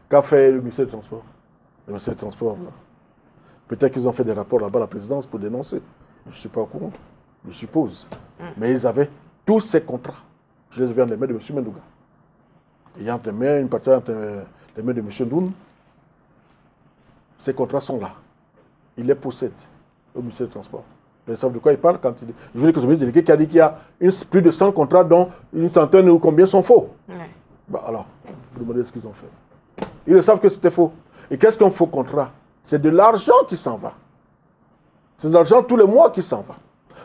qu'a fait le ministère des Transports. Le ministère des Transports, peut-être qu'ils ont fait des rapports là-bas à la présidence pour dénoncer. Je ne suis pas au courant, je suppose. Mais ils avaient tous ces contrats. Je les ai vus entre les mains de M. Mendouga. Il y a une partie entre les mains de M. Ndoun. Ces contrats sont là. Il les possède au ministère des Transports. Vous savez de quoi il parle quand il dit. Je veux dire que ce ministre délégué qui a dit qu'il y a plus de 100 contrats dont une centaine ou combien sont faux. Bah alors, vous demandez ce qu'ils ont fait. Ils le savent que c'était faux. Et qu'est-ce qu'un faux contrat? C'est de l'argent qui s'en va. C'est de l'argent tous les mois qui s'en va.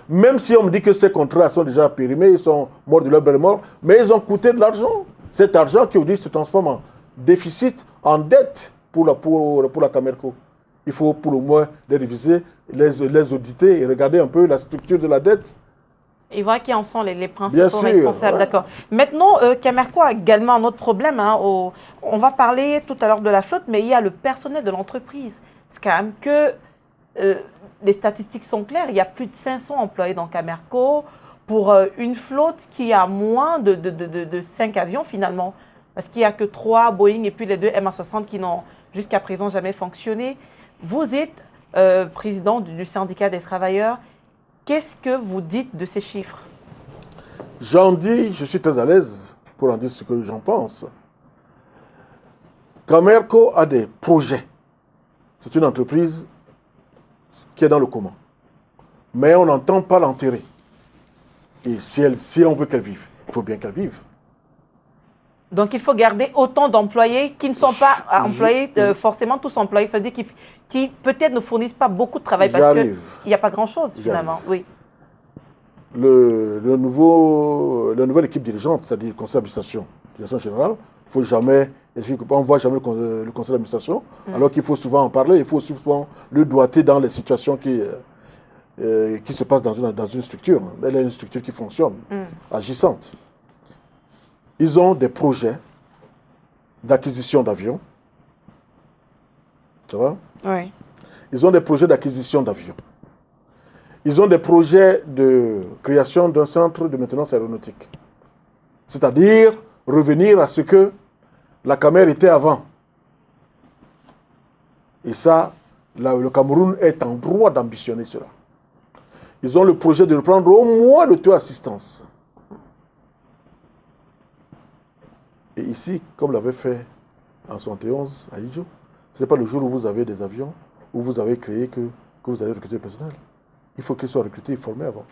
Même si on me dit que ces contrats sont déjà périmés, ils sont morts de leur belle mort, mais ils ont coûté de l'argent. Cet argent qui aujourd'hui se transforme en déficit, en dette pour la Camerco. Il faut pour le moins les réviser, les auditer et regarder un peu la structure de la dette. Et voir qui en sont les principaux responsables. Ouais. D'accord. Maintenant, Camerco a également un autre problème. On va parler tout à l'heure de la flotte, mais il y a le personnel de l'entreprise. C'est quand même que les statistiques sont claires. Il y a plus de 500 employés dans Camerco pour une flotte qui a moins de 5 avions finalement. Parce qu'il n'y a que 3 Boeing et puis les 2 MA60 qui n'ont jusqu'à présent jamais fonctionné. Vous êtes président du syndicat des travailleurs. Qu'est-ce que vous dites de ces chiffres? J'en dis, je suis très à l'aise pour en dire ce que j'en pense. Camerco a des projets. C'est une entreprise qui est dans le coma. Mais on n'entend pas l'enterrer. Et si on veut qu'elle vive, il faut bien qu'elle vive. Donc il faut garder autant d'employés qui ne sont pas employés, forcément tous employés, c'est-à-dire qui peut-être ne fournissent pas beaucoup de travail parce qu'il n'y a pas grand-chose finalement. Oui. La nouvelle équipe dirigeante, c'est-à-dire le conseil d'administration, direction générale, il ne faut jamais, on ne voit jamais le conseil d'administration, alors qu'il faut souvent en parler, il faut souvent le doiter dans les situations qui se passent dans une structure. Elle est une structure qui fonctionne, agissante. Ils ont des projets d'acquisition d'avions. Ça va? Oui. Ils ont des projets d'acquisition d'avions. Ils ont des projets de création d'un centre de maintenance aéronautique. C'est-à-dire revenir à ce que la Camer était avant. Et ça, le Cameroun est en droit d'ambitionner cela. Ils ont le projet de reprendre au moins le taux d'assistance. Et ici, comme l'avait fait en 1971 à Idjo, ce n'est pas le jour où vous avez des avions, où vous avez créé que vous allez recruter le personnel. Il faut qu'ils soient recrutés et formés avant.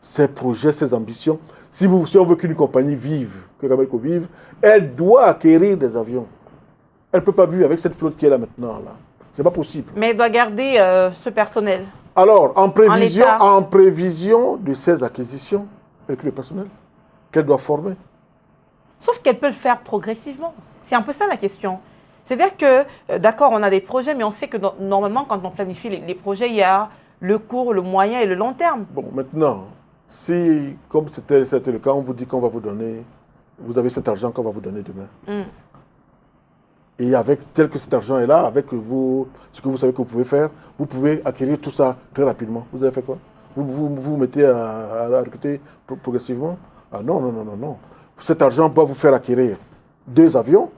Ces projets, ces ambitions, si on veut qu'une compagnie vive, que Camerco vive, elle doit acquérir des avions. Elle ne peut pas vivre avec cette flotte qui est là maintenant. Là. Ce n'est pas possible. Mais elle doit garder ce personnel. Alors, en prévision de ces acquisitions, avec le personnel qu'elle doit former. Sauf qu'elle peut le faire progressivement. C'est un peu ça la question. C'est-à-dire que, d'accord, on a des projets, mais on sait que normalement, quand on planifie les projets, il y a le court, le moyen et le long terme. Bon, maintenant, si, comme c'était le cas, on vous dit qu'on va vous donner, vous avez cet argent qu'on va vous donner demain. Et tel que cet argent est là, avec ce que vous savez que vous pouvez faire, vous pouvez acquérir tout ça très rapidement. Vous avez fait quoi? Vous mettez à recruter progressivement? Ah non, non, non, non, non. Cet argent doit vous faire acquérir 2 avions.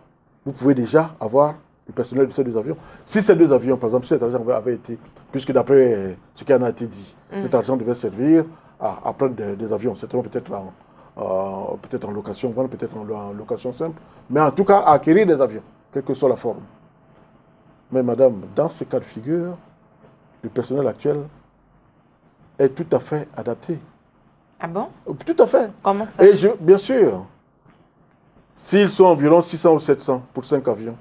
Vous pouvez déjà avoir le personnel de ces 2 avions. Si ces 2 avions, par exemple, si cet argent avait été, puisque d'après ce qui en a été dit, cet argent devait servir à prendre des avions, certainement peut-être en location, peut-être en location simple, mais en tout cas à acquérir des avions, quelle que soit la forme. Mais madame, dans ce cas de figure, le personnel actuel est tout à fait adapté. Ah bon? Tout à fait. Comment ça? Et bien sûr, s'ils sont environ 600 ou 700 pour 5 avions,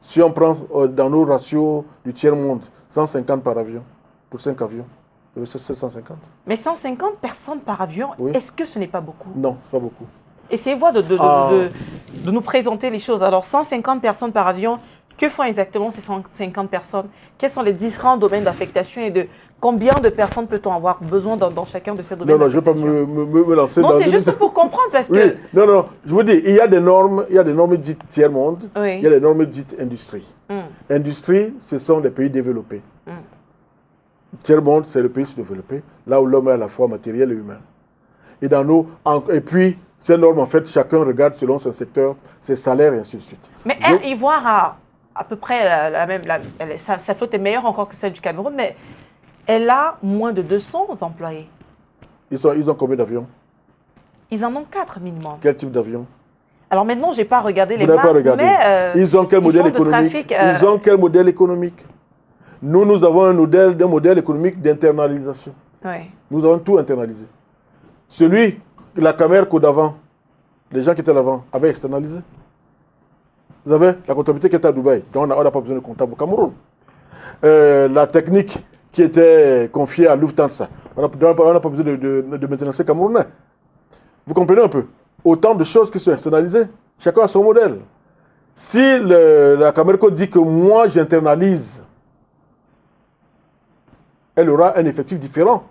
si on prend dans nos ratios du tiers-monde, 150 par avion, pour 5 avions, c'est 750. Mais 150 personnes par avion, Oui. est-ce que ce n'est pas beaucoup? Non, c'est pas beaucoup. Essayez-vous de nous présenter les choses. Alors, 150 personnes par avion, que font exactement ces 150 personnes? Quels sont les différents domaines d'affectation et de combien de personnes peut-on avoir besoin dans chacun de ces domaines? Non, non, je ne vais pas me lancer non, dans... Non, c'est juste pour comprendre parce oui, que... non, non, je vous dis, il y a des normes dites tiers-monde, oui. Il y a des normes dites industrie. Industrie, ce sont les pays développés. Tiers-monde, c'est le pays sous-développé, là où l'homme est à la fois matériel et humain. Et dans et puis, ces normes, en fait, chacun regarde selon son secteur, ses salaires et ainsi de suite. Mais Air Ivoire a à peu près la même... sa flotte est meilleure encore que celle du Cameroun, mais elle a moins de 200 employés. Ils ont combien d'avions? Ils en ont 4 minimum. Quel type d'avion? Alors maintenant, je n'ai pas regardé les marques, mais ils ont quel modèle économique? Ils ont quel modèle économique? Nous avons un modèle économique d'internalisation. Oui. Nous avons tout internalisé. La Camerco d'avant, les gens qui étaient l'avant, avaient externalisé. Vous avez la comptabilité qui était à Dubaï, donc on n'a pas besoin de comptable au Cameroun. La technique qui était confiée à Lufthansa, on n'a pas besoin de maintenance camerounais. Vous comprenez un peu? Autant de choses qui sont externalisées, chacun a son modèle. Si la Camerco dit que moi j'internalise, elle aura un effectif différent.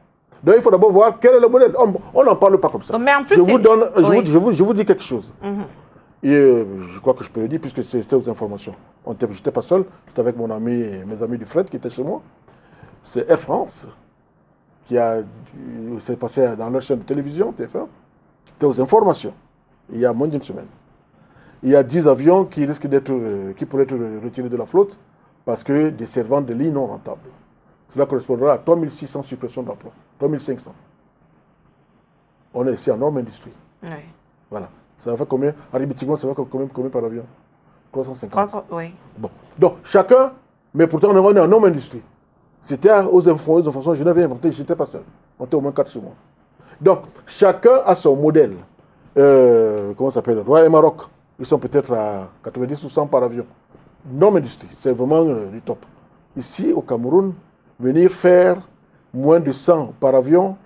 Donc il faut d'abord voir quel est le modèle. On n'en parle pas comme ça. Donc, mais en plus, je vous dis quelque chose. Et je crois que je peux le dire puisque c'était aux informations. Je n'étais pas seul, j'étais avec mon ami et mes amis du fret qui étaient chez moi. C'est Air France s'est passé dans leur chaîne de télévision, TF1. C'était aux informations. Il y a moins d'une semaine. Il y a 10 avions qui pourraient être retirés de la flotte parce que des servantes de lignes non rentables. Cela correspondra à 3600 suppressions d'emplois. 3500. On est ici en norme industrie. Oui. Voilà. Ça va faire combien? Arithmétiquement, ça va faire combien par avion? 350. Oui. Bon. Donc, chacun, mais pourtant, on est en norme industrie. C'était aux informations, je n'avais inventé, je n'étais pas seul. On était au moins 4 chez moi. Donc, chacun a son modèle. Comment ça s'appelle? Roi et Maroc, ils sont peut-être à 90 ou 100 par avion. Norme industrie, c'est vraiment du top. Ici, au Cameroun, venir faire moins de 100 par avion,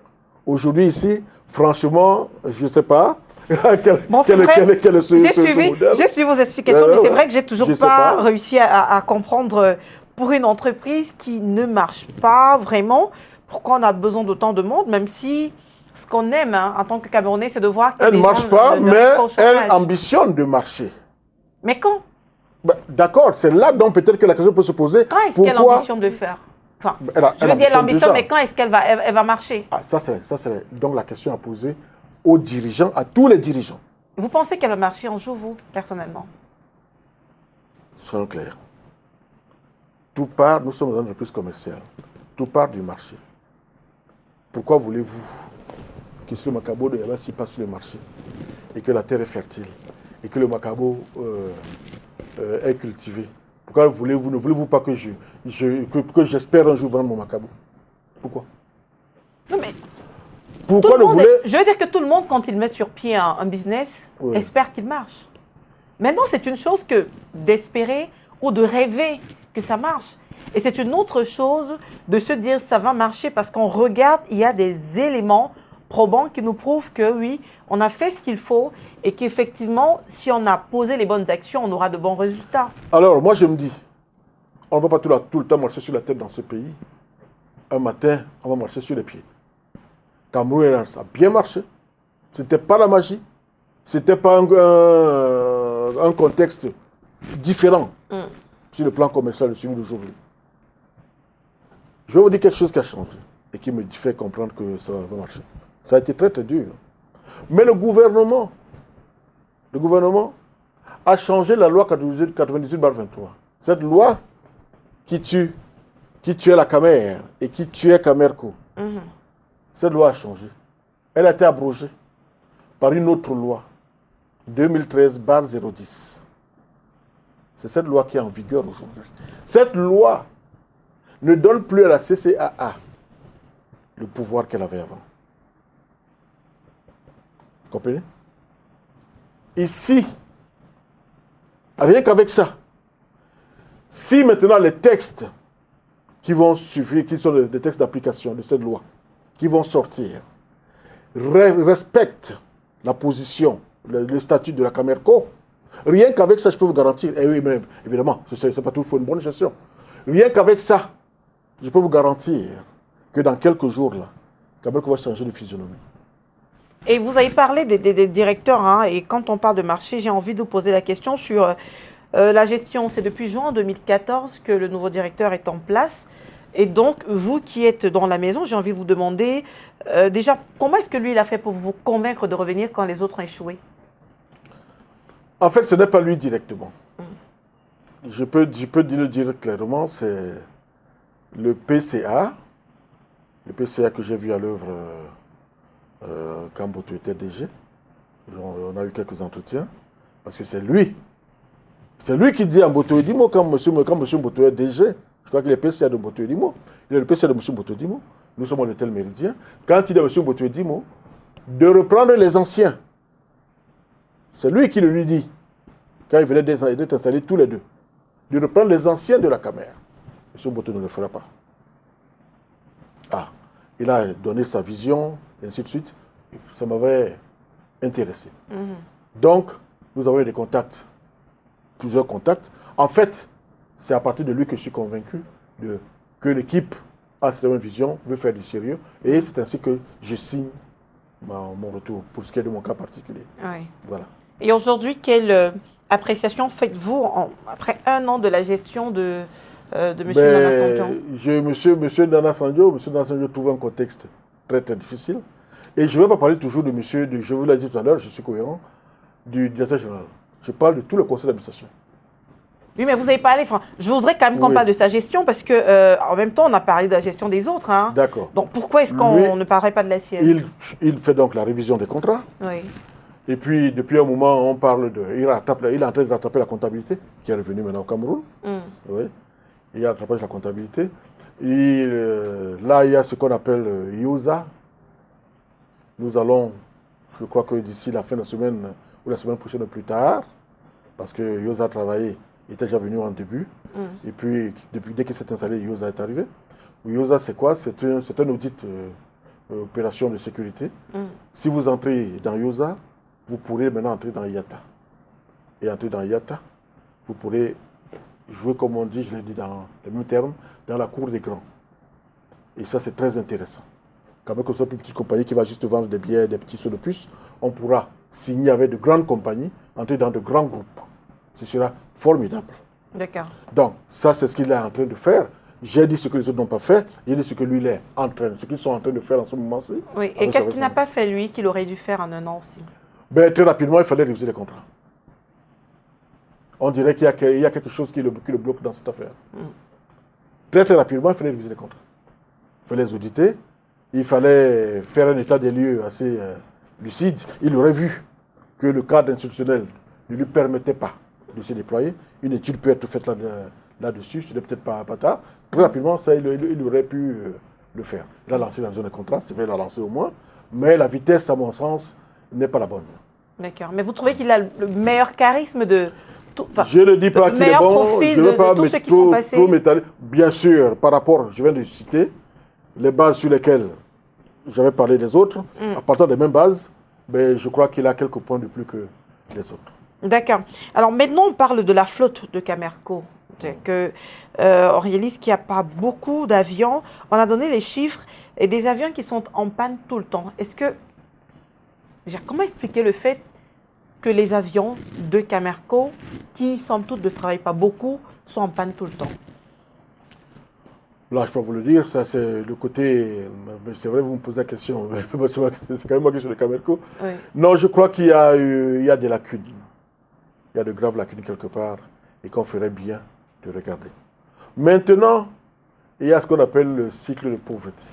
aujourd'hui ici, franchement, je ne sais pas. Quel est ce modèle? J'ai suivi vos explications, mais c'est vrai que j'ai toujours pas réussi à comprendre pour une entreprise qui ne marche pas vraiment, pourquoi on a besoin d'autant de monde, même si ce qu'on aime en tant que Camerounais, c'est de voir que elle ne marche pas, mais elle ambitionne de marcher. Mais quand? D'accord, c'est là donc peut-être que la question peut se poser. Quand est-ce qu'elle ambitionne de le faire? Enfin, je veux dire l'ambition, mais quand est-ce qu'elle va marcher? Ça c'est donc la question à poser aux dirigeants, à tous les dirigeants. Vous pensez qu'elle va marcher un jour, vous, personnellement? Soyons clairs. Tout part, nous sommes dans une entreprise commerciale, tout part du marché. Pourquoi voulez-vous que sur le Macabo de Yaba s'y passe sur le marché et que la terre est fertile et que le Macabo est cultivé? Pourquoi ne voulez-vous pas que j'espère un jour vendre mon Macabo? Pourquoi? Non mais... Pourquoi ne voulez... Je veux dire que tout le monde, quand il met sur pied un business, espère qu'il marche. Maintenant, c'est une chose que d'espérer ou de rêver que ça marche. Et c'est une autre chose de se dire ça va marcher parce qu'on regarde, il y a des éléments probants qui nous prouvent que oui, on a fait ce qu'il faut et qu'effectivement, si on a posé les bonnes actions, on aura de bons résultats. Alors, moi je me dis, on ne va pas tout le temps marcher sur la tête dans ce pays. Un matin, on va marcher sur les pieds. Cameroun Airlines a bien marché. Ce n'était pas la magie. Ce n'était pas un contexte différent sur le plan commercial de celui d'aujourd'hui. Je vais vous dire quelque chose qui a changé et qui me fait comprendre que ça va marcher. Ça a été très très dur. Mais le gouvernement a changé la loi 98/23. Cette loi qui tuait la Camer et qui tuait Camerco. Cette loi a changé. Elle a été abrogée par une autre loi, 2013/010. C'est cette loi qui est en vigueur aujourd'hui. Cette loi ne donne plus à la CCAA le pouvoir qu'elle avait avant. comprenez? Ici, rien qu'avec ça, si maintenant les textes qui vont suivre, qui sont des textes d'application de cette loi, qui vont sortir, respectent la position, le statut de la Camerco, rien qu'avec ça, je peux vous garantir, et oui, mais évidemment, ce n'est pas tout, il faut une bonne gestion. Rien qu'avec ça, je peux vous garantir que dans quelques jours, là, Camerco va changer de physionomie. Et vous avez parlé des directeurs, hein, et quand on parle de marché, j'ai envie de vous poser la question sur la gestion. C'est depuis juin 2014 que le nouveau directeur est en place. Et donc, vous qui êtes dans la maison, j'ai envie de vous demander, déjà, comment est-ce que lui, il a fait pour vous convaincre de revenir quand les autres ont échoué? En fait, ce n'est pas lui directement. Je peux le dire clairement, c'est le PCA que j'ai vu à l'œuvre quand Mboto était DG. On a eu quelques entretiens, parce que c'est lui qui dit à Mboto Edimo, quand M. Mboto est DG, je crois qu'il est PCA de Mboto Edimo, il est le PCA de M. Mboto Edimo, nous sommes à l'hôtel Méridien, quand il dit à M. Mboto Edimo de reprendre les anciens, c'est lui qui le lui dit, quand il venait d'être installés tous les deux, de reprendre les anciens de la Camer. M. Mboto ne le fera pas. Ah, il a donné sa vision, et ainsi de suite. Ça m'avait intéressé. Donc, nous avons eu des contacts, plusieurs contacts. En fait, c'est à partir de lui que je suis convaincu que l'équipe a cette même vision, veut faire du sérieux. Et c'est ainsi que je signe mon retour, pour ce qui est de mon cas particulier. Oui. Voilà. Et aujourd'hui, quelle appréciation faites-vous après un an de la gestion de M. Nana Sandjo? Monsieur Nana Sandjo trouve un contexte très très difficile. Et je ne vais pas parler toujours de monsieur, je vous l'ai dit tout à l'heure, je suis cohérent, du directeur général. Je parle de tout le conseil d'administration. Oui, mais vous avez parlé, je voudrais quand même qu'on parle de sa gestion, parce que en même temps, on a parlé de la gestion des autres. Hein. D'accord. Donc pourquoi est-ce qu'on ne parlerait pas de la sienne? Il fait donc la révision des contrats. Oui. Et puis, depuis un moment, on parle de... Il est en train de rattraper la comptabilité, qui est revenue maintenant au Cameroun. Oui. Il y a rattrapage de la comptabilité. Et là, il y a ce qu'on appelle IOSA. Nous allons, je crois que d'ici la fin de la semaine, ou la semaine prochaine plus tard, parce que IOSA a travaillé, il était déjà venu en début. Et puis, dès qu'il s'est installé, IOSA est arrivé. IOSA, c'est quoi? C'est un audit opération de sécurité. Si vous entrez dans IOSA, vous pourrez maintenant entrer dans IATA. Et entrer dans IATA, vous pourrez jouer, comme on dit, je l'ai dit dans les mêmes termes, dans la cour des grands. Et ça, c'est très intéressant. Quand même que ce soit une petite compagnie qui va juste vendre des billets, des petits sauts de puce, on pourra signer avec de grandes compagnies, entrer dans de grands groupes. Ce sera formidable. D'accord. Donc, ça, c'est ce qu'il est en train de faire. J'ai dit ce que les autres n'ont pas fait, j'ai dit ce que lui, il est en train, ce qu'ils sont en train de faire en ce moment-ci. Oui, et qu'est-ce qu'il n'a pas fait, lui, qu'il aurait dû faire en un an aussi? Ben, très rapidement, il fallait réviser les contrats. On dirait qu'il y a quelque chose qui le bloque dans cette affaire. Très, très rapidement, il fallait réviser les contrats. Il fallait les auditer. Il fallait faire un état des lieux assez lucide. Il aurait vu que le cadre institutionnel ne lui permettait pas de se déployer. Une étude peut être faite là-dessus, ce n'est peut-être pas tard. Très rapidement, ça, il aurait pu le faire. Il a lancé la zone de contrat, c'est vrai, il l'a lancé au moins. Mais la vitesse, à mon sens, n'est pas la bonne. D'accord. Mais vous trouvez qu'il a le meilleur charisme de... Je ne dis pas qu'il est bon, je ne veux pas trop m'étaler. Bien sûr, par rapport, je viens de citer, les bases sur lesquelles j'avais parlé des autres, à partir des mêmes bases, mais je crois qu'il a quelques points de plus que les autres. D'accord. Alors maintenant, on parle de la flotte de Camerco. On réalise qu'il n'y a pas beaucoup d'avions. On a donné les chiffres et des avions qui sont en panne tout le temps. Comment expliquer le fait que les avions de Camerco, qui somme toute ne travaillent pas beaucoup, sont en panne tout le temps? Là, je peux vous le dire, ça c'est le côté... C'est vrai, vous me posez la question, c'est quand même moi qui suis de Camerco. Oui. Non, je crois qu'il y a des lacunes. Il y a de graves lacunes quelque part et qu'on ferait bien de regarder. Maintenant, il y a ce qu'on appelle le cycle de pauvreté.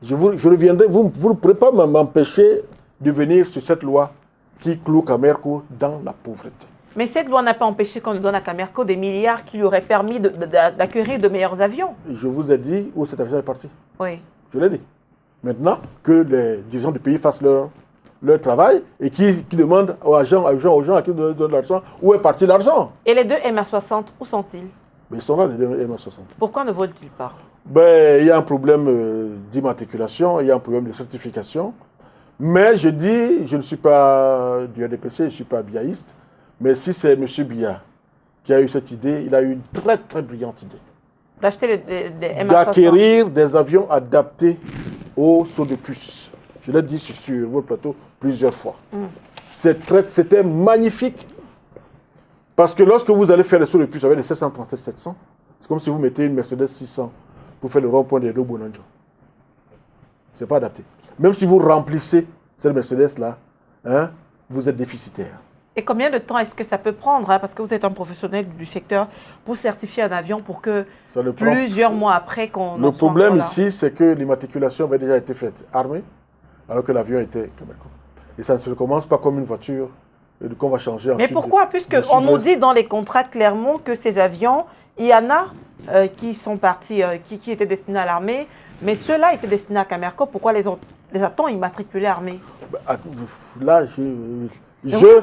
Je reviendrai, vous ne pourrez pas m'empêcher de venir sur cette loi qui cloue Camerco dans la pauvreté. Mais cette loi n'a pas empêché qu'on lui donne à Camerco des milliards qui lui auraient permis d'acquérir de meilleurs avions. Je vous ai dit où cet argent est parti. Oui. Je l'ai dit. Maintenant, que les dirigeants du pays fassent leur travail et qui demandent aux gens à qui donnent l'argent, où est parti l'argent. Et les deux MA60, où sont-ils? Mais ils sont là, les deux MA60. Pourquoi ne volent-ils pas? Ben, il y a un problème d'immatriculation, il y a un problème de certification. Mais je dis, je ne suis pas du RDPC, je ne suis pas biaïste, mais si c'est M. Biya qui a eu cette idée, il a eu une très très brillante idée. D'acheter des MA60. D'acquérir des avions adaptés aux sauts de puce. Je l'ai dit sur votre plateau plusieurs fois. C'était magnifique. Parce que lorsque vous allez faire les sauts de puce avec les 737-700, c'est comme si vous mettez une Mercedes 600 pour faire le rond-point des Bonanjo. Ce n'est pas adapté. Même si vous remplissez cette Mercedes-là, hein, vous êtes déficitaire. Et combien de temps est-ce que ça peut prendre, hein, parce que vous êtes un professionnel du secteur, pour certifier un avion pour que plusieurs mois après qu'on... Le problème ici, c'est que l'immatriculation avait déjà été faite armée, alors que l'avion était Camerco. Et ça ne se commence pas comme une voiture qu'on va changer ensuite. Mais pourquoi? Puisqu'on nous dit dans les contrats clairement que ces avions, il y en a qui sont partis, qui étaient destinés à l'armée, mais ceux-là étaient destinés à Camerco. Pourquoi les a-t-on immatriculés armée? Là,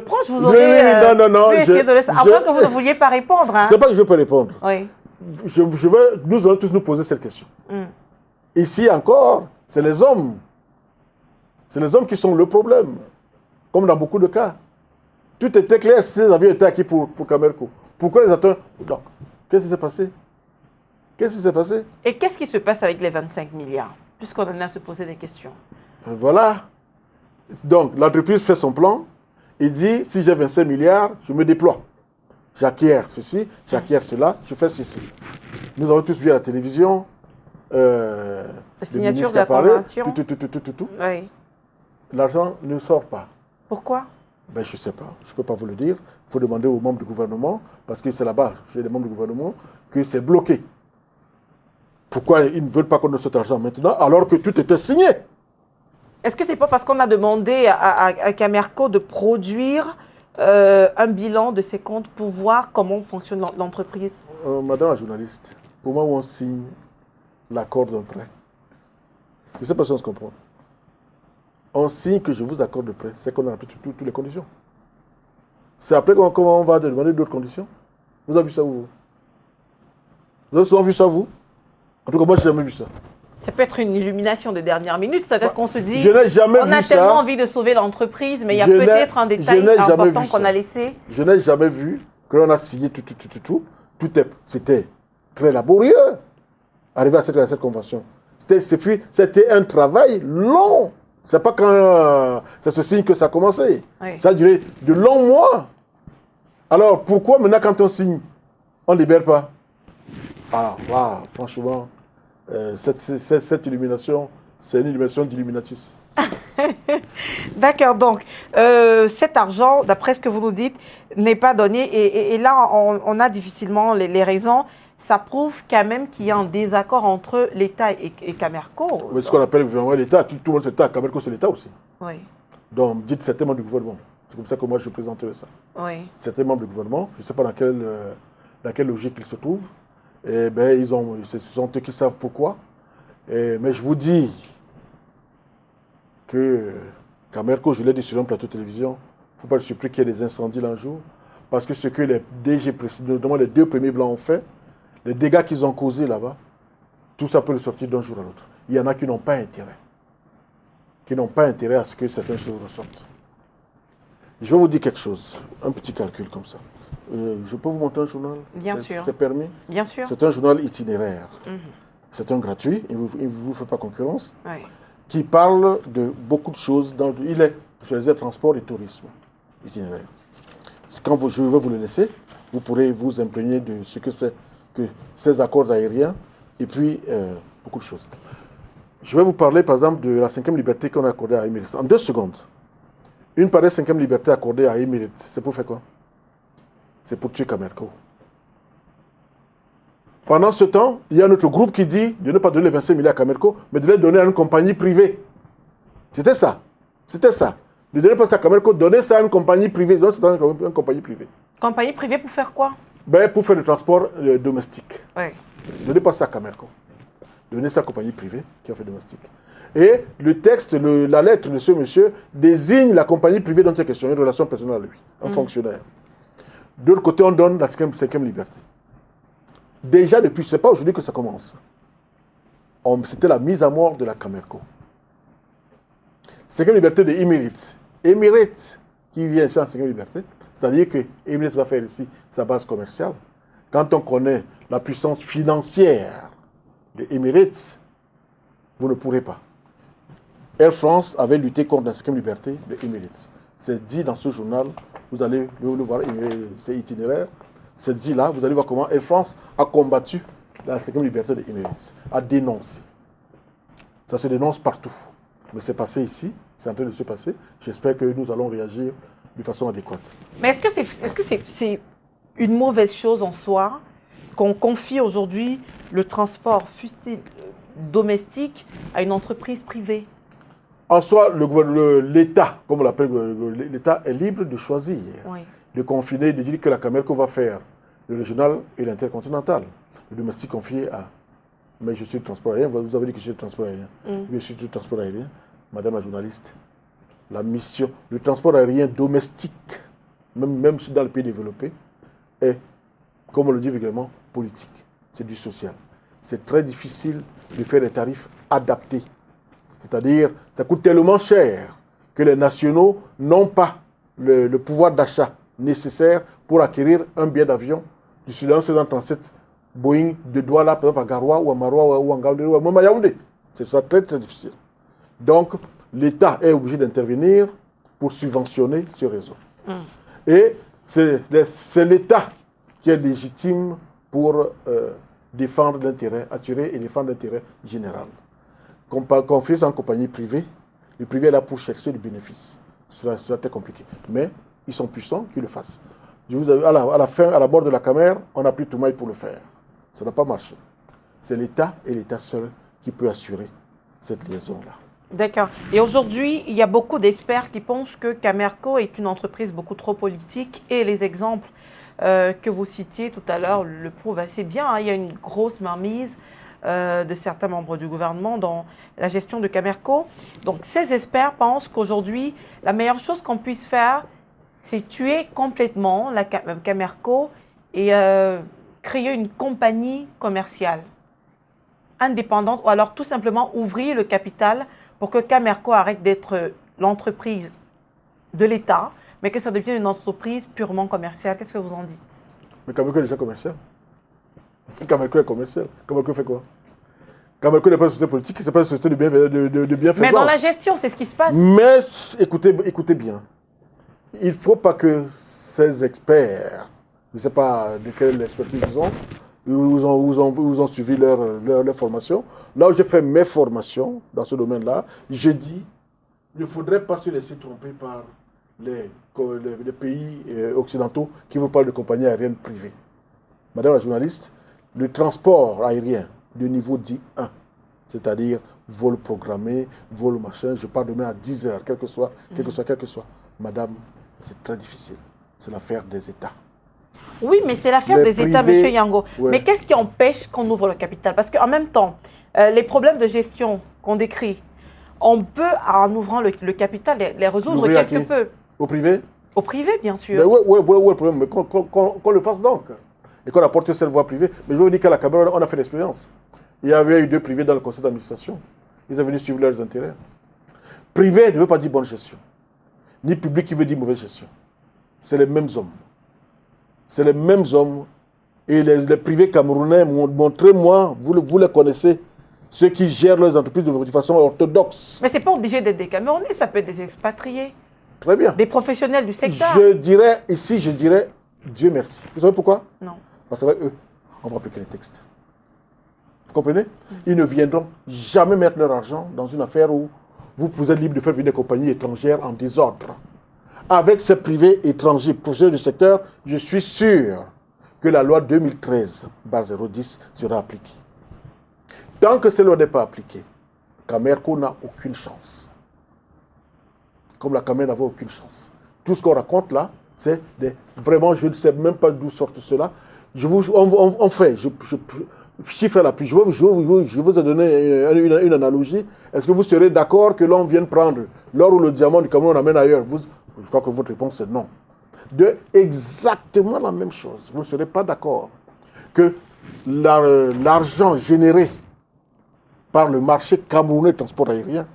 proche, vous aurez non, essayer de laisser. Avant que vous ne vouliez pas répondre. Hein. C'est pas que je peux répondre. Oui. Nous allons tous nous poser cette question. Ici encore, c'est les hommes. C'est les hommes qui sont le problème. Comme dans beaucoup de cas. Tout était clair si les avions étaient acquis pour Camerco. Pourquoi les attendent? Donc, qu'est-ce qui s'est passé? Qu'est-ce qui s'est passé? Et qu'est-ce qui se passe avec les 25 milliards? Puisqu'on en a à se poser des questions. Voilà. Donc, l'entreprise fait son plan. Il dit, si j'ai 25 milliards, je me déploie. J'acquiers ceci, j'acquiers cela, je fais ceci. Nous avons tous vu à la télévision. La signature de la convention. Tout. Oui. L'argent ne sort pas. Pourquoi? Ben, je ne sais pas. Je ne peux pas vous le dire. Il faut demander aux membres du gouvernement, parce que c'est là-bas, chez les membres du gouvernement, que c'est bloqué. Pourquoi ils ne veulent pas qu'on donne cet argent maintenant, alors que tout était signé? Est-ce que ce n'est pas parce qu'on a demandé à Camerco de produire un bilan de ses comptes pour voir comment fonctionne l'entreprise? Madame la journaliste, au moment où on signe l'accord d'un prêt, je ne sais pas si on se comprend. On signe que je vous accorde le prêt, c'est qu'on a rempli toutes les conditions. C'est après comment on va demander d'autres conditions. Vous avez vu ça, vous? Vous avez souvent vu ça, vous? En tout cas, moi, je n'ai jamais vu ça. Ça peut être une illumination de dernière minute, c'est-à-dire qu'on se dit, je n'ai jamais on vu a ça. tellement envie de sauver l'entreprise, mais il y a peut-être un détail important qu'on a laissé. Je n'ai jamais vu que l'on a signé tout. C'était très laborieux, arriver à cette convention. C'était un travail long. C'est pas quand ça se signe que ça a commencé. Oui. Ça a duré de longs mois. Alors, pourquoi maintenant, quand on signe, on ne libère pas? Alors là, franchement, cette illumination, c'est une illumination d'illuminatus. D'accord, donc cet argent, d'après ce que vous nous dites, n'est pas donné. Et là, on a difficilement les raisons. Ça prouve quand même qu'il y a un désaccord entre l'État et Camerco. Oui, ce qu'on appelle vraiment l'État, tout le monde c'est l'État, Camerco c'est l'État aussi. Oui. Donc, dites certains membres du gouvernement. C'est comme ça que moi je présenterai ça. Oui. Certains membres du gouvernement, je ne sais pas dans quelle logique ils se trouvent, et ben, ce sont eux qui savent pourquoi. Mais je vous dis que Camerco, je l'ai dit sur un plateau de télévision, il ne faut pas être surpris qu'il y ait des incendies l'un jour, parce que ce que les DG, notamment les deux premiers blancs ont fait, les dégâts qu'ils ont causés là-bas, tout ça peut le sortir d'un jour à l'autre. Il y en a qui n'ont pas intérêt. Qui n'ont pas intérêt à ce que certaines choses ressortent. Je vais vous dire quelque chose, un petit calcul comme ça. Je peux vous montrer un journal? Bien sûr. C'est permis? Bien sûr. C'est un journal itinéraire. C'est un gratuit, il ne vous fait pas concurrence. Oui. Qui parle de beaucoup de choses. Il est spécialisé transport et tourisme itinéraire. Quand je vais vous le laisser, vous pourrez vous imprégner de ce que c'est que ces accords aériens et puis beaucoup de choses. Je vais vous parler par exemple de la 5e liberté qu'on a accordée à Emirates. En 2 secondes. Une pareille 5e liberté accordée à Emirates, c'est pour faire quoi? C'est pour tuer Camerco. Pendant ce temps, il y a notre groupe qui dit de ne pas donner les 25 milliards à Camerco, mais de les donner à une compagnie privée. C'était ça. C'était ça. Ne donnez pas ça à Camerco, donnez ça à une compagnie privée. Donnez ça à une compagnie privée. Compagnie privée pour faire quoi? Ben, pour faire le transport domestique. Oui. Donnez pas ça à Camerco. Donnez ça à une compagnie privée qui a fait domestique. Et le texte, la lettre de ce monsieur désigne la compagnie privée dont il est question, une relation personnelle à lui, un fonctionnaire. De l'autre côté, on donne la cinquième liberté. Déjà depuis, ce n'est pas aujourd'hui que ça commence. C'était la mise à mort de la Camerco. Cinquième liberté de Emirates. Emirates, qui vient ici en cinquième liberté, c'est-à-dire que Emirates va faire ici sa base commerciale. Quand on connaît la puissance financière de Emirates, vous ne pourrez pas. Air France avait lutté contre la cinquième liberté de Emirates. C'est dit dans ce journal, vous allez le voir, c'est itinéraire. C'est dit là, vous allez voir comment Air France a combattu la cinquième liberté de Emirates, a dénoncé. Ça se dénonce partout. Mais c'est passé ici, c'est en train de se passer. J'espère que nous allons réagir de façon adéquate. Mais est-ce que c'est une mauvaise chose en soi qu'on confie aujourd'hui le transport domestique à une entreprise privée? En soi, l'État, comme on l'appelle, l'État est libre de choisir, de confiner, de dire que la Camerco va faire le régional et l'intercontinental. Le domestique confié à... Mais je suis le transport aérien, vous avez dit que je suis le transport aérien. Je suis le transport aérien, madame la journaliste. La mission, le transport aérien domestique, même dans le pays développé, est, comme on le dit vulgairement, politique. C'est du social. C'est très difficile de faire des tarifs adaptés. C'est-à-dire, ça coûte tellement cher que les nationaux n'ont pas le pouvoir d'achat nécessaire pour acquérir un billet d'avion du Soudan 1637 Boeing de Douala, par exemple à Garoua ou à Maroua ou à Ngaoundé ou à même à Yaoundé. C'est ça très très difficile. Donc, l'État est obligé d'intervenir pour subventionner ce réseau. Et c'est l'État qui est légitime pour défendre l'intérêt, assurer et défendre l'intérêt général. Confier en compagnie privée, le privé est là pour chercher du bénéfice. C'est très compliqué. Mais ils sont puissants qu'ils le fassent. À la fin, à la bord de la Camer, on a pris tout maille pour le faire. Ça n'a pas marché. C'est l'État et l'État seul qui peut assurer cette liaison-là. D'accord. Et aujourd'hui, il y a beaucoup d'experts qui pensent que Camerco est une entreprise beaucoup trop politique et les exemples que vous citiez tout à l'heure le prouvent assez bien. Hein. Il y a une grosse mainmise de certains membres du gouvernement dans la gestion de Camerco. Donc ces experts pensent qu'aujourd'hui, la meilleure chose qu'on puisse faire, c'est tuer complètement la Camerco et créer une compagnie commerciale indépendante ou alors tout simplement ouvrir le capital pour que Camerco arrête d'être l'entreprise de l'État, mais que ça devienne une entreprise purement commerciale. Qu'est-ce que vous en dites? Mais Camerco est déjà commercial. Camerco est commercial. Camerco fait quoi? Camerco n'est pas une société politique, c'est pas une société de bienfaisance. Mais dans la gestion, c'est ce qui se passe. Mais écoutez bien, il ne faut pas que ces experts, je ne sais pas de quelle expertise ils ont, où ont suivi leur formation. Là où j'ai fait mes formations dans ce domaine-là, je dis il ne faudrait pas se laisser tromper par les pays occidentaux qui vous parlent de compagnies aériennes privées. Madame la journaliste, le transport aérien de niveau dit 1, c'est-à-dire vol programmé, vol machin, je pars demain à 10 heures, quel que soit. Madame, c'est très difficile. C'est l'affaire des États. Oui, mais c'est l'affaire des États, M. Yango. Ouais. Mais qu'est-ce qui empêche qu'on ouvre le capital? Parce qu'en même temps, les problèmes de gestion qu'on décrit, on peut, en ouvrant le capital, les résoudre quelque peu. Au privé? Au privé, bien sûr. Mais où est le problème? Mais qu'on le fasse donc. Et qu'on apporte cette voie privée. Mais je veux dire qu'à la Cameroun, on a fait l'expérience. Il y avait eu 2 privés dans le conseil d'administration. Ils sont venus suivre leurs intérêts. Privé ne veut pas dire bonne gestion. Ni public qui veut dire mauvaise gestion. C'est les mêmes hommes. C'est les mêmes hommes. Et les privés camerounais, montrez-moi, vous les connaissez, ceux qui gèrent leurs entreprises de façon orthodoxe. Mais ce n'est pas obligé d'être des Camerounais, ça peut être des expatriés. Très bien. Des professionnels du secteur. Je dirais, Dieu merci. Vous savez pourquoi? Non. Parce qu'avec eux, on va appliquer les textes. Vous comprenez? Ils ne viendront jamais mettre leur argent dans une affaire où vous êtes libre de faire venir des compagnies étrangères en désordre. Avec ces privés étrangers, professionnels du secteur, je suis sûr que la loi 2013/010 sera appliquée. Tant que cette loi n'est pas appliquée, Camerco n'a aucune chance. Comme la Camer n'avait aucune chance. Tout ce qu'on raconte là, c'est vraiment, je ne sais même pas d'où sortent cela. chiffre à l'appui. Je vous ai donné une analogie. Est-ce que vous serez d'accord que l'on vienne prendre l'or ou le diamant du Cameroun, on l'amène ailleurs? Je crois que votre réponse est non. De exactement la même chose. Vous ne serez pas d'accord que l'argent généré par le marché camerounais de transport aérien,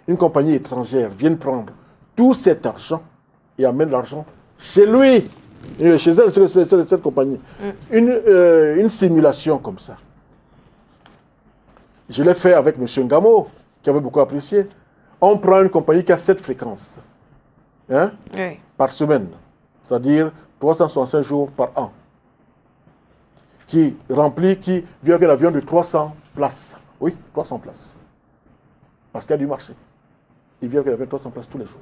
une compagnie étrangère vienne prendre tout cet argent et amène l'argent chez lui, chez elle, cette compagnie. Une simulation comme ça. Je l'ai fait avec M. Ngamo, qui avait beaucoup apprécié. On prend une compagnie qui a 7 fréquences par semaine, c'est-à-dire 365 jours par an, qui vient avec un avion de 300 places. Oui, 300 places. Parce qu'il y a du marché. Il vient avec un avion de 300 places tous les jours.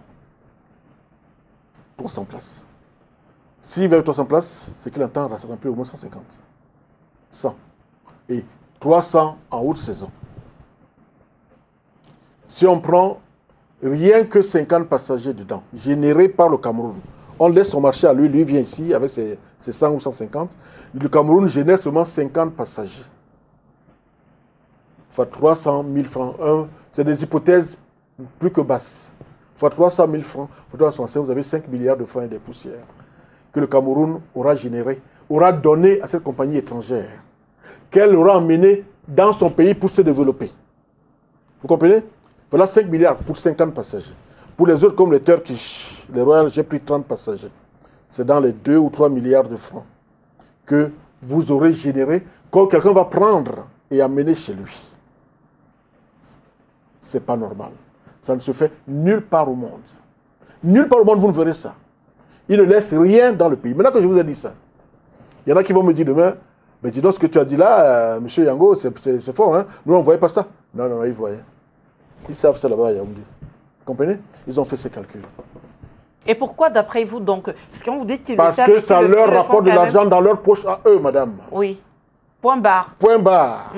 300 places. S'il vient avec 300 places, c'est qu'il entend remplir au moins 150. 100. Et 300 en haute saison. Si on prend rien que 50 passagers dedans, générés par le Cameroun, on laisse son marché à lui, lui vient ici avec ses 100 ou 150, le Cameroun génère seulement 50 passagers. Fois 300 000 francs, c'est des hypothèses plus que basses. Fois 300 000 francs, vous avez 5 milliards de francs et des poussières que le Cameroun aura généré, aura donné à cette compagnie étrangère, qu'elle aura emmené dans son pays pour se développer. Vous comprenez? Voilà 5 milliards pour 50 passagers. Pour les autres, comme les Turkish, les Royal, j'ai pris 30 passagers. C'est dans les 2 ou 3 milliards de francs que vous aurez généré, quand quelqu'un va prendre et amener chez lui. C'est pas normal. Ça ne se fait nulle part au monde. Nulle part au monde, vous ne verrez ça. Il ne laisse rien dans le pays. Maintenant que je vous ai dit ça, il y en a qui vont me dire demain, mais dis donc ce que tu as dit là, M. Yango, c'est fort, hein? Nous, on ne voyait pas ça. Non, non, ils voyaient. Ils savent ça là-bas à Yaoundé. Vous comprenez? Ils ont fait ces calculs. Et pourquoi, d'après vous, donc? Parce qu'on vous dit qu'ils Parce que ça leur rapporte de l'argent dans leur poche à eux, madame. Oui. Point barre. Point barre.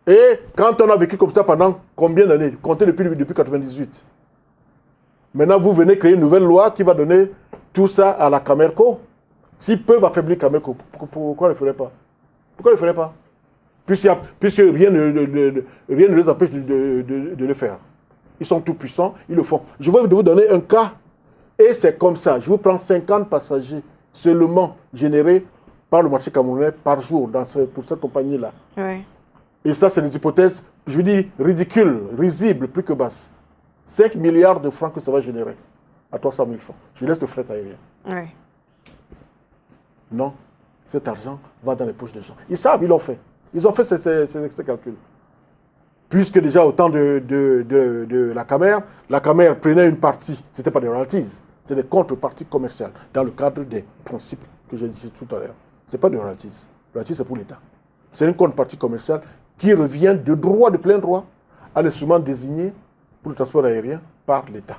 Et quand on a vécu comme ça pendant combien d'années? Comptez depuis 1998. Maintenant, vous venez créer une nouvelle loi qui va donner tout ça à la Camerco. S'ils peuvent affaiblir Camerco, pourquoi ne le feraient pas? Pourquoi ne le feraient pas? Puisque rien ne les empêche de le faire. Ils sont tout puissants, ils le font. Je vais vous donner un cas, et c'est comme ça. Je vous prends 50 passagers seulement générés par le marché camerounais par jour pour cette compagnie-là. Oui. Et ça, c'est des hypothèses, je dis, ridicules, risibles, plus que basses. 5 milliards de francs que ça va générer à 300 000 francs. Je laisse le fret aérien. Oui. Non, cet argent va dans les poches des gens. Ils savent, ils l'ont fait. Ils ont fait ces calculs. Puisque déjà au temps de la Camer prenait une partie, ce n'était pas des royalties, c'est des contreparties commerciales, dans le cadre des principes que j'ai dit tout à l'heure. Ce n'est pas des royalties. Les royalties, c'est pour l'État. C'est une contrepartie commerciale qui revient de plein droit, à l'instrument désigné pour le transport aérien par l'État.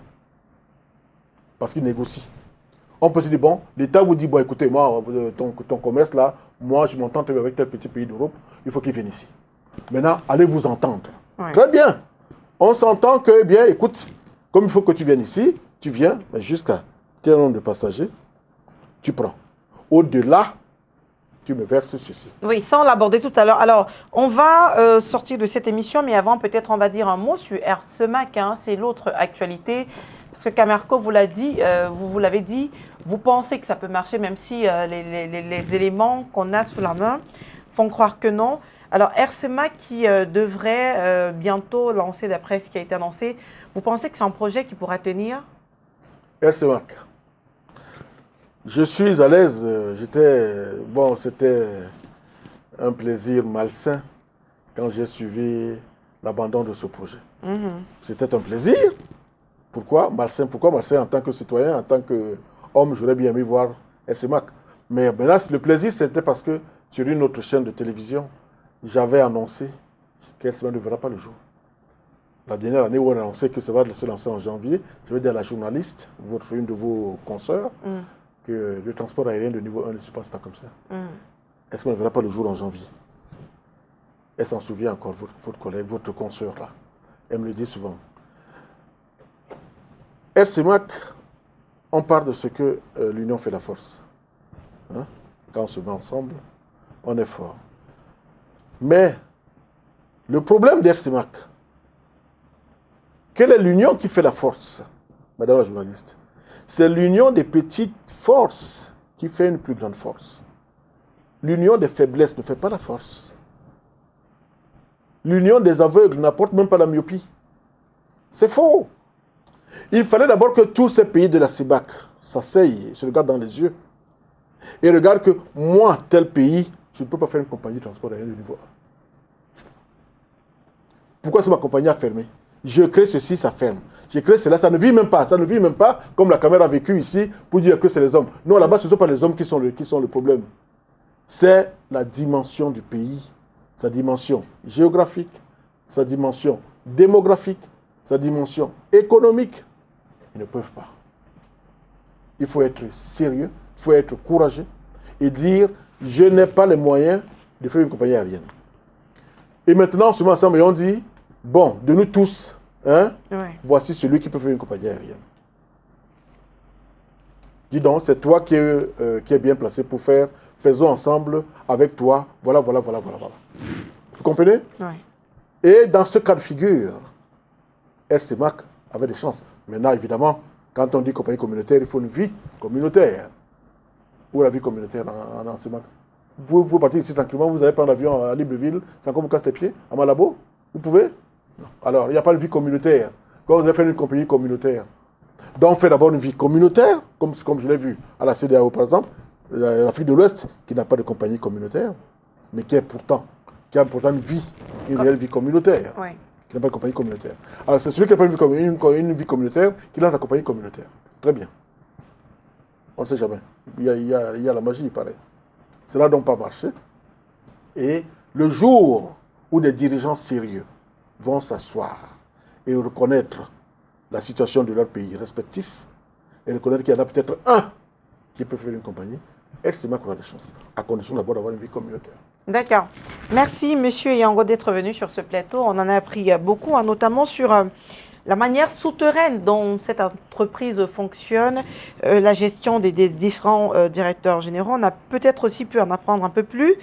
Parce qu'il négocie. On peut se dire, bon, l'État vous dit, bon, écoutez, moi, ton commerce là, moi, je m'entends avec tel petit pays d'Europe, il faut qu'il vienne ici. Maintenant, allez vous entendre. Oui. Très bien. On s'entend que, bien, écoute, comme il faut que tu viennes ici, tu viens jusqu'à tel nombre de passagers, tu prends. Au-delà, tu me verses ceci. Oui, ça on l'a abordé tout à l'heure. Alors, on va sortir de cette émission, mais avant, peut-être on va dire un mot sur Air Cemac, hein, c'est l'autre actualité. Parce que Camerco vous l'a dit, vous l'avez dit, vous pensez que ça peut marcher, même si les éléments qu'on a sous la main font croire que non. Alors, Air Cemac qui devrait bientôt lancer, d'après ce qui a été annoncé, vous pensez que c'est un projet qui pourra tenir? Air Cemac. Je suis à l'aise. Bon, c'était un plaisir malsain quand j'ai suivi l'abandon de ce projet. C'était un plaisir. Pourquoi malsain? Pourquoi malsain en tant que citoyen, en tant qu'homme, j'aurais bien aimé voir Air Cemac. Mais là, le plaisir, c'était parce que sur une autre chaîne de télévision, j'avais annoncé qu'Air Cemac ne verra pas le jour. La dernière année où on a annoncé que ça va se lancer en janvier, je vais dire à la journaliste, une de vos consoeurs, que le transport aérien de niveau 1 ne se passe pas comme ça. Est-ce qu'on ne verra pas le jour en janvier? Elle s'en souvient encore, votre collègue, votre consoeur là. Elle me le dit souvent. Air Cemac, on part de ce que l'union fait la force. Hein? Quand on se met ensemble, on est fort. Mais le problème d'Ersimac, quelle est l'union qui fait la force, madame la journaliste? C'est l'union des petites forces qui fait une plus grande force. L'union des faiblesses ne fait pas la force. L'union des aveugles n'apporte même pas la myopie. C'est faux. Il fallait d'abord que tous ces pays de la CEMAC s'asseyent, se regardent dans les yeux et regardent que moi, tel pays, je ne peux pas faire une compagnie de transport aérien de niveau 1. Pourquoi ma compagnie a fermé? Je crée ceci, ça ferme. Je crée cela, ça ne vit même pas. Ça ne vit même pas comme la caméra a vécu ici pour dire que c'est les hommes. Non, là-bas, ce ne sont pas les hommes qui sont le problème. C'est la dimension du pays, sa dimension géographique, sa dimension démographique, sa dimension économique. Ils ne peuvent pas. Il faut être sérieux, il faut être courageux et dire je n'ai pas les moyens de faire une compagnie aérienne. Et maintenant, on se met ensemble et on dit bon, de nous tous, hein, voici celui qui peut faire une compagnie aérienne. Dis donc, c'est toi qui est bien placé pour faire. Faisons ensemble avec toi. Voilà. Vous comprenez? Oui. Et dans ce cas de figure, Ersimac avait des chances. Maintenant, évidemment, quand on dit compagnie communautaire, il faut une vie communautaire. Où est la vie communautaire en Ersimac? Vous partez ici tranquillement, vous allez prendre l'avion à Libreville, sans qu'on vous casse les pieds, à Malabo? Vous pouvez? Non. Alors, il n'y a pas de vie communautaire. Quand vous allez faire une compagnie communautaire, donc on fait d'abord une vie communautaire, comme je l'ai vu à la CEDEAO par exemple, l'Afrique de l'Ouest, qui n'a pas de compagnie communautaire, mais qui a pourtant une vie, une réelle vie communautaire. Oui. Qui n'a pas de compagnie communautaire. Alors c'est celui qui n'a pas une vie communautaire qui lance la compagnie communautaire. Très bien. On ne sait jamais. Il y a la magie, il paraît. Cela n'a donc pas marché. Et le jour où des dirigeants sérieux vont s'asseoir et reconnaître la situation de leur pays respectif, et reconnaître qu'il y en a peut-être un qui peut faire une compagnie, Ersimac aura des chances, à condition d'abord d'avoir une vie communautaire. D'accord. Merci, Monsieur Yango, d'être venu sur ce plateau. On en a appris beaucoup, hein, notamment sur la manière souterraine dont cette entreprise fonctionne, la gestion des différents directeurs généraux. On a peut-être aussi pu en apprendre un peu plus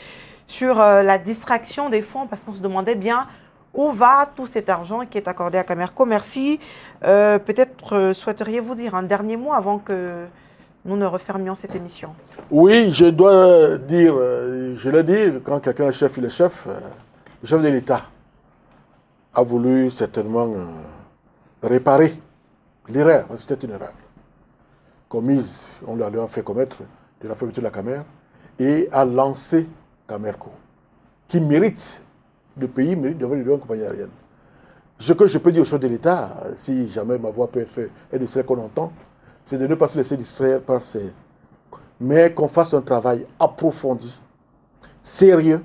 sur la distraction des fonds, parce qu'on se demandait bien où va tout cet argent qui est accordé à Camerco. Merci. Peut-être souhaiteriez-vous dire un dernier mot avant que nous ne refermions cette émission? Oui, je dois dire, je l'ai dit, quand quelqu'un est chef, il est chef. Le chef de l'État a voulu certainement réparer l'erreur, c'était une erreur commise, on lui a fait commettre de la fermeture de la Camer, et a lancé Camerco, qui mérite, le pays mérite d'avoir une compagnie aérienne. Ce que je peux dire au chef de l'État, si jamais ma voix peut être de celle qu'on entend, c'est de ne pas se laisser distraire par ces... Mais qu'on fasse un travail approfondi, sérieux.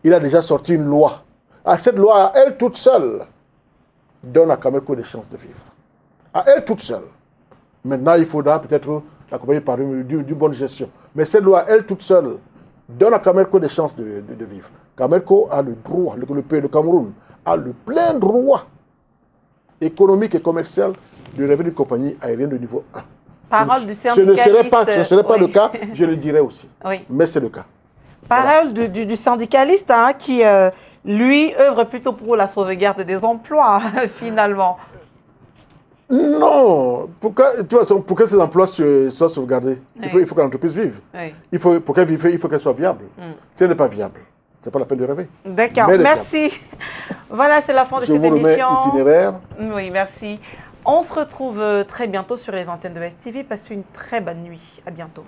Il a déjà sorti une loi. Ah, cette loi, à elle toute seule, donne à Camerco des chances de vivre. À elle toute seule. Maintenant, il faudra peut-être l'accompagner par d'une bonne gestion. Mais cette loi, à elle toute seule, donne à Camerco des chances de vivre. Camerco a le droit, le pays de Cameroun a le plein droit économique et commercial de rêver d'une compagnie aérienne de niveau 1. Parole du syndicaliste. Ce ne serait pas le cas, je le dirais aussi. Oui. Mais c'est le cas. Parole du syndicaliste, hein, qui, lui, œuvre plutôt pour la sauvegarde des emplois, finalement. Non. Pourquoi, de toute façon, pour que ces emplois soient sauvegardés, oui. il faut que l'entreprise vive. Oui. Pour qu'elle vive, il faut qu'elle soit viable. Si elle n'est pas viable, ce n'est pas la peine de rêver. D'accord, merci. Voilà, c'est la fin de cette émission. Je vous remets itinéraire. Oui, merci. On se retrouve très bientôt sur les antennes de STV. Passez une très bonne nuit. À bientôt.